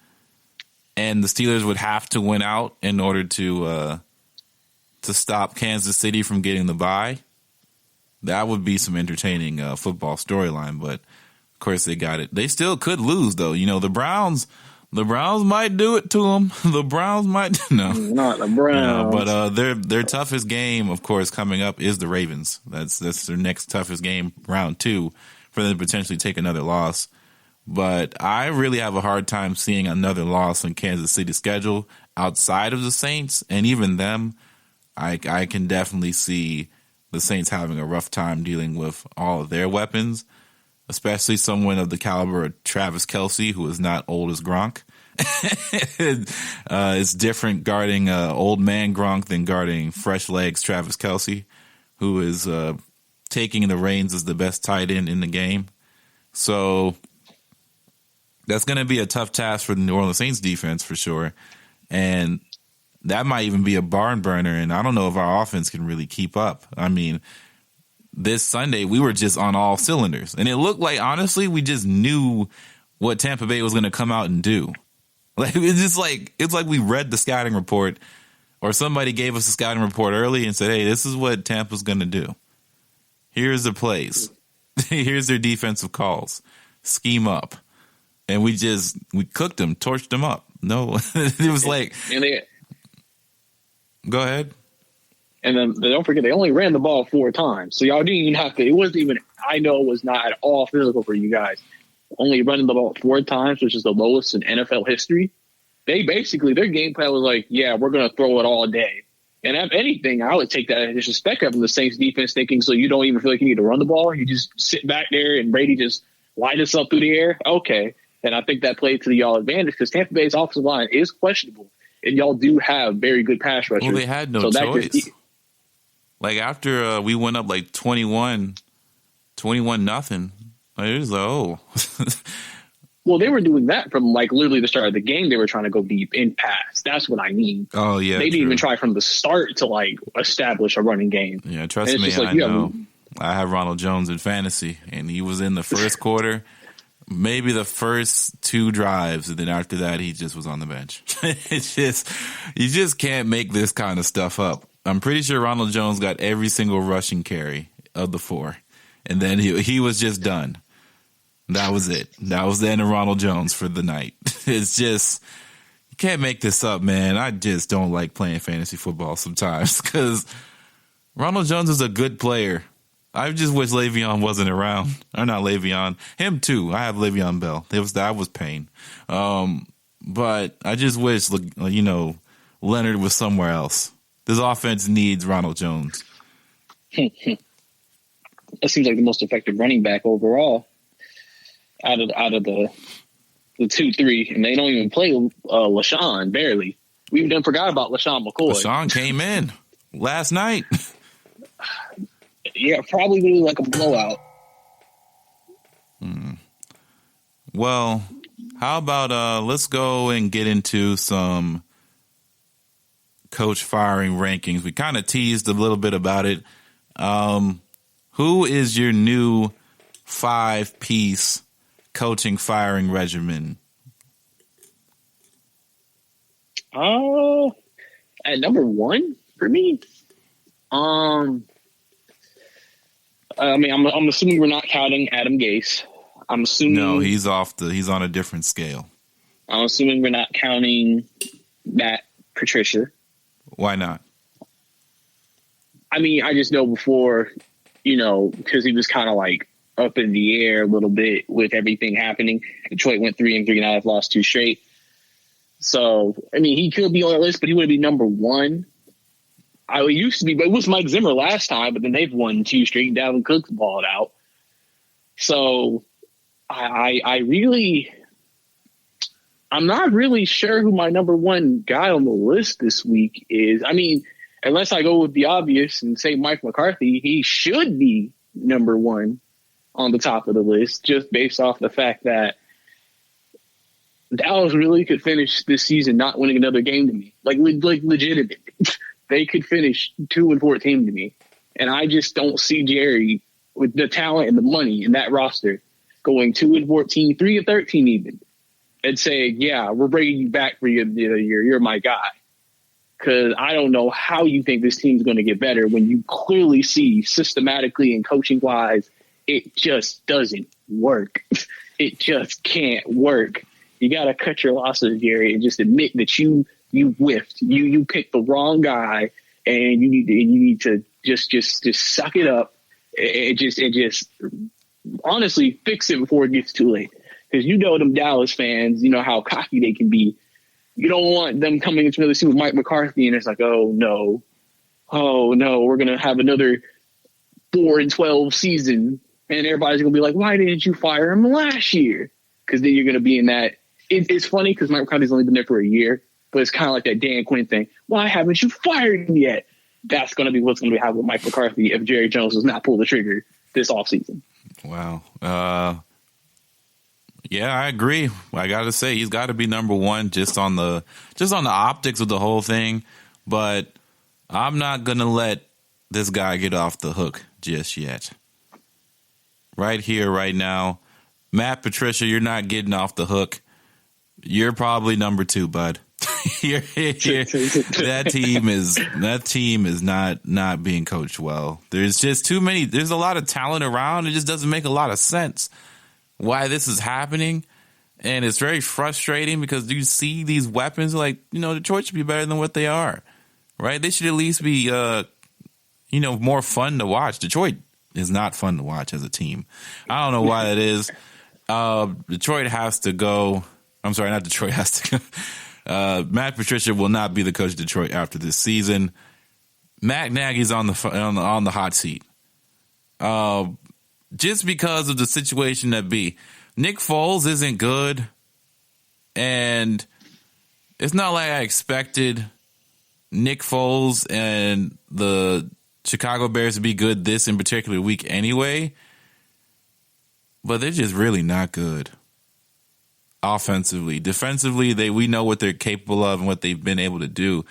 and the Steelers would have to win out in order to stop Kansas City from getting the bye, that would be some entertaining football storyline. But of course, they got it. They still could lose, though. The Browns might do it to them. The Browns might no, not the Browns. But their toughest game, of course, coming up is the Ravens. That's their next toughest game, round 2, for them to potentially take another loss. But I really have a hard time seeing another loss in Kansas City's schedule outside of the Saints, and even them, I can definitely see the Saints having a rough time dealing with all of their weapons, especially someone of the caliber of Travis Kelce, who is not old as Gronk. It's different guarding old man Gronk than guarding fresh legs Travis Kelce, who is taking the reins as the best tight end in the game. So that's going to be a tough task for the New Orleans Saints defense for sure. And that might even be a barn burner, and I don't know if our offense can really keep up. I mean, this Sunday we were just on all cylinders, and it looked like, honestly, we just knew what Tampa Bay was going to come out and do. Like, it's like we read the scouting report, or somebody gave us a scouting report early and said, "Hey, this is what Tampa's going to do. Here's the plays. Here's their defensive calls. Scheme up." And we cooked them, torched them up. No, it was like. Go ahead. And then don't forget, they only ran the ball 4 times. So y'all didn't even have to. It wasn't even. I know it was not at all physical for you guys. Only running the ball 4 times, which is the lowest in NFL history. They basically, their game plan was like, yeah, we're going to throw it all day. And if anything, I would take that as disrespect of the Saints defense, thinking so you don't even feel like you need to run the ball. You just sit back there and Brady just light us up through the air. Okay. And I think that played to y'all advantage because Tampa Bay's offensive line is questionable. And y'all do have very good pass rushers. Well, they had no choice. Like, after we went up like 21-0, it was like, oh. Well, they were doing that from like literally the start of the game. They were trying to go deep in pass. That's what I mean. Oh, yeah. They didn't even try from the start to like establish a running game. Yeah, trust me, I know. I have Ronald Jones in fantasy, and he was in the first quarter. Maybe the first 2 drives, and then after that, he just was on the bench. It's just, you just can't make this kind of stuff up. I'm pretty sure Ronald Jones got every single rushing carry of the 4, and then he was just done. That was it. That was the end of Ronald Jones for the night. It's just, you can't make this up, man. I just don't like playing fantasy football sometimes because Ronald Jones is a good player. I just wish Le'Veon wasn't around. Or not Le'Veon. Him too. I have Le'Veon Bell. That was pain. But I just wish, Leonard was somewhere else. This offense needs Ronald Jones. That seems like the most effective running back overall out of the 2-3. And they don't even play LaShawn, barely. We even forgot about LaShawn McCoy. LaShawn came in last night. Yeah, probably really like a blowout. Well, how about let's go and get into some coach firing rankings. We kind of teased a little bit about it. Who is your new 5-piece coaching firing regimen? At number 1 for me, I mean, I'm assuming we're not counting Adam Gase. I'm assuming. No, he's on a different scale. I'm assuming we're not counting Matt Patricia. Why not? I mean, I just know before, because he was kind of like up in the air a little bit with everything happening. Detroit went 3-3 now. I've lost 2 straight. So, I mean, he could be on the list, but he wouldn't be number 1. I used to be, but it was Mike Zimmer last time, but then they've won 2 straight. Dalvin Cook's balled out. So I'm not really sure who my number 1 guy on the list this week is. I mean, unless I go with the obvious and say Mike McCarthy, he should be number 1 on the top of the list, just based off the fact that Dallas really could finish this season not winning another game to me. Like legitimate. They could finish 2-14 to me. And I just don't see Jerry with the talent and the money in that roster going 2-14, 3-13 even, and saying, yeah, we're bringing you back for you're my guy. Because I don't know how you think this team's going to get better when you clearly see systematically and coaching-wise, it just doesn't work. It just can't work. You got to cut your losses, Jerry, and just admit that you whiffed. You picked the wrong guy, and you need to just suck it up and just honestly fix it before it gets too late. Because them Dallas fans, how cocky they can be. You don't want them coming into another season with Mike McCarthy, and it's like, oh no, we're gonna have another 4-12 season, and everybody's gonna be like, why didn't you fire him last year? Because then you're gonna be in that. It's funny because Mike McCarthy's only been there for a year. But it's kind of like that Dan Quinn thing. Why haven't you fired him yet? That's going to be what's going to happen with Mike McCarthy if Jerry Jones does not pull the trigger this offseason. Wow. Yeah, I agree. I got to say, he's got to be number 1 just on the optics of the whole thing. But I'm not going to let this guy get off the hook just yet. Right here, right now. Matt Patricia, you're not getting off the hook. You're probably number 2, bud. That team is not being coached well. There's just too many. There's a lot of talent around. It just doesn't make a lot of sense why this is happening, and it's very frustrating because you see these weapons like Detroit should be better than what they are, right? They should at least be more fun to watch. Detroit is not fun to watch as a team. I don't know why that is. Detroit has to go. I'm sorry, not Detroit has to go. Matt Patricia will not be the coach of Detroit after this season. Matt Nagy's on the hot seat. Just because of the situation that be. Nick Foles isn't good, and it's not like I expected Nick Foles and the Chicago Bears to be good this in particular week anyway, but they're just really not good. Offensively, defensively, we know what they're capable of and what they've been able to do.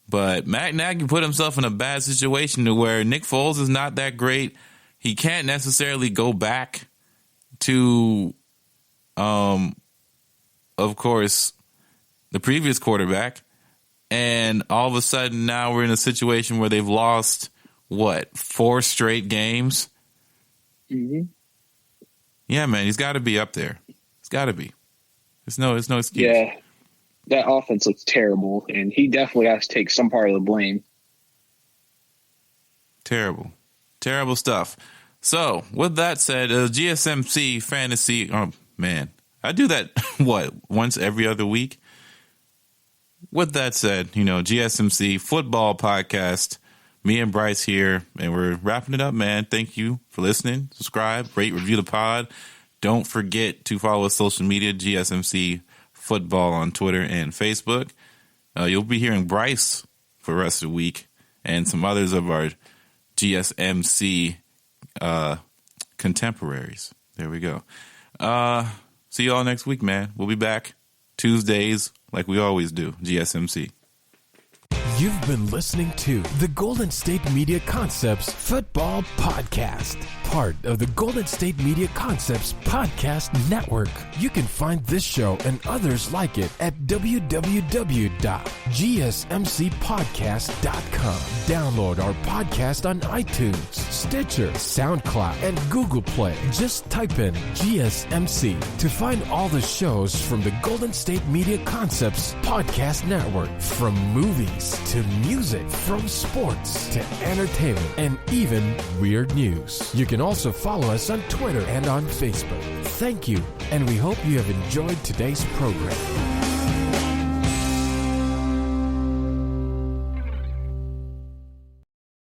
But Matt Nagy put himself in a bad situation to where Nick Foles is not that great. He can't necessarily go back to, of course, the previous quarterback. And all of a sudden now we're in a situation where they've lost, 4 straight games? Mm-hmm. Yeah, man, he's got to be up there. He's got to be. There's no excuse. Yeah, that offense looks terrible, and he definitely has to take some part of the blame. Terrible stuff. So, with that said, GSMC fantasy. Oh man, I do that once every other week. With that said, GSMC football podcast. Me and Brice here, and we're wrapping it up, man. Thank you for listening. Subscribe, rate, review the pod. Don't forget to follow us social media, GSMC Football on Twitter and Facebook. You'll be hearing Brice for the rest of the week and some others of our GSMC contemporaries. There we go. See you all next week, man. We'll be back Tuesdays like we always do, GSMC. You've been listening to the Golden State Media Concepts Football Podcast. part of the Golden State Media Concepts Podcast Network. You can find this show and others like it at www.gsmcpodcast.com. Download our podcast on iTunes, Stitcher, SoundCloud, and Google Play. Just type in GSMC to find all the shows from the Golden State Media Concepts Podcast Network. From movies to music, from sports to entertainment, and even weird news. You can also follow us on Twitter and on Facebook. Thank you, and we hope you have enjoyed today's program.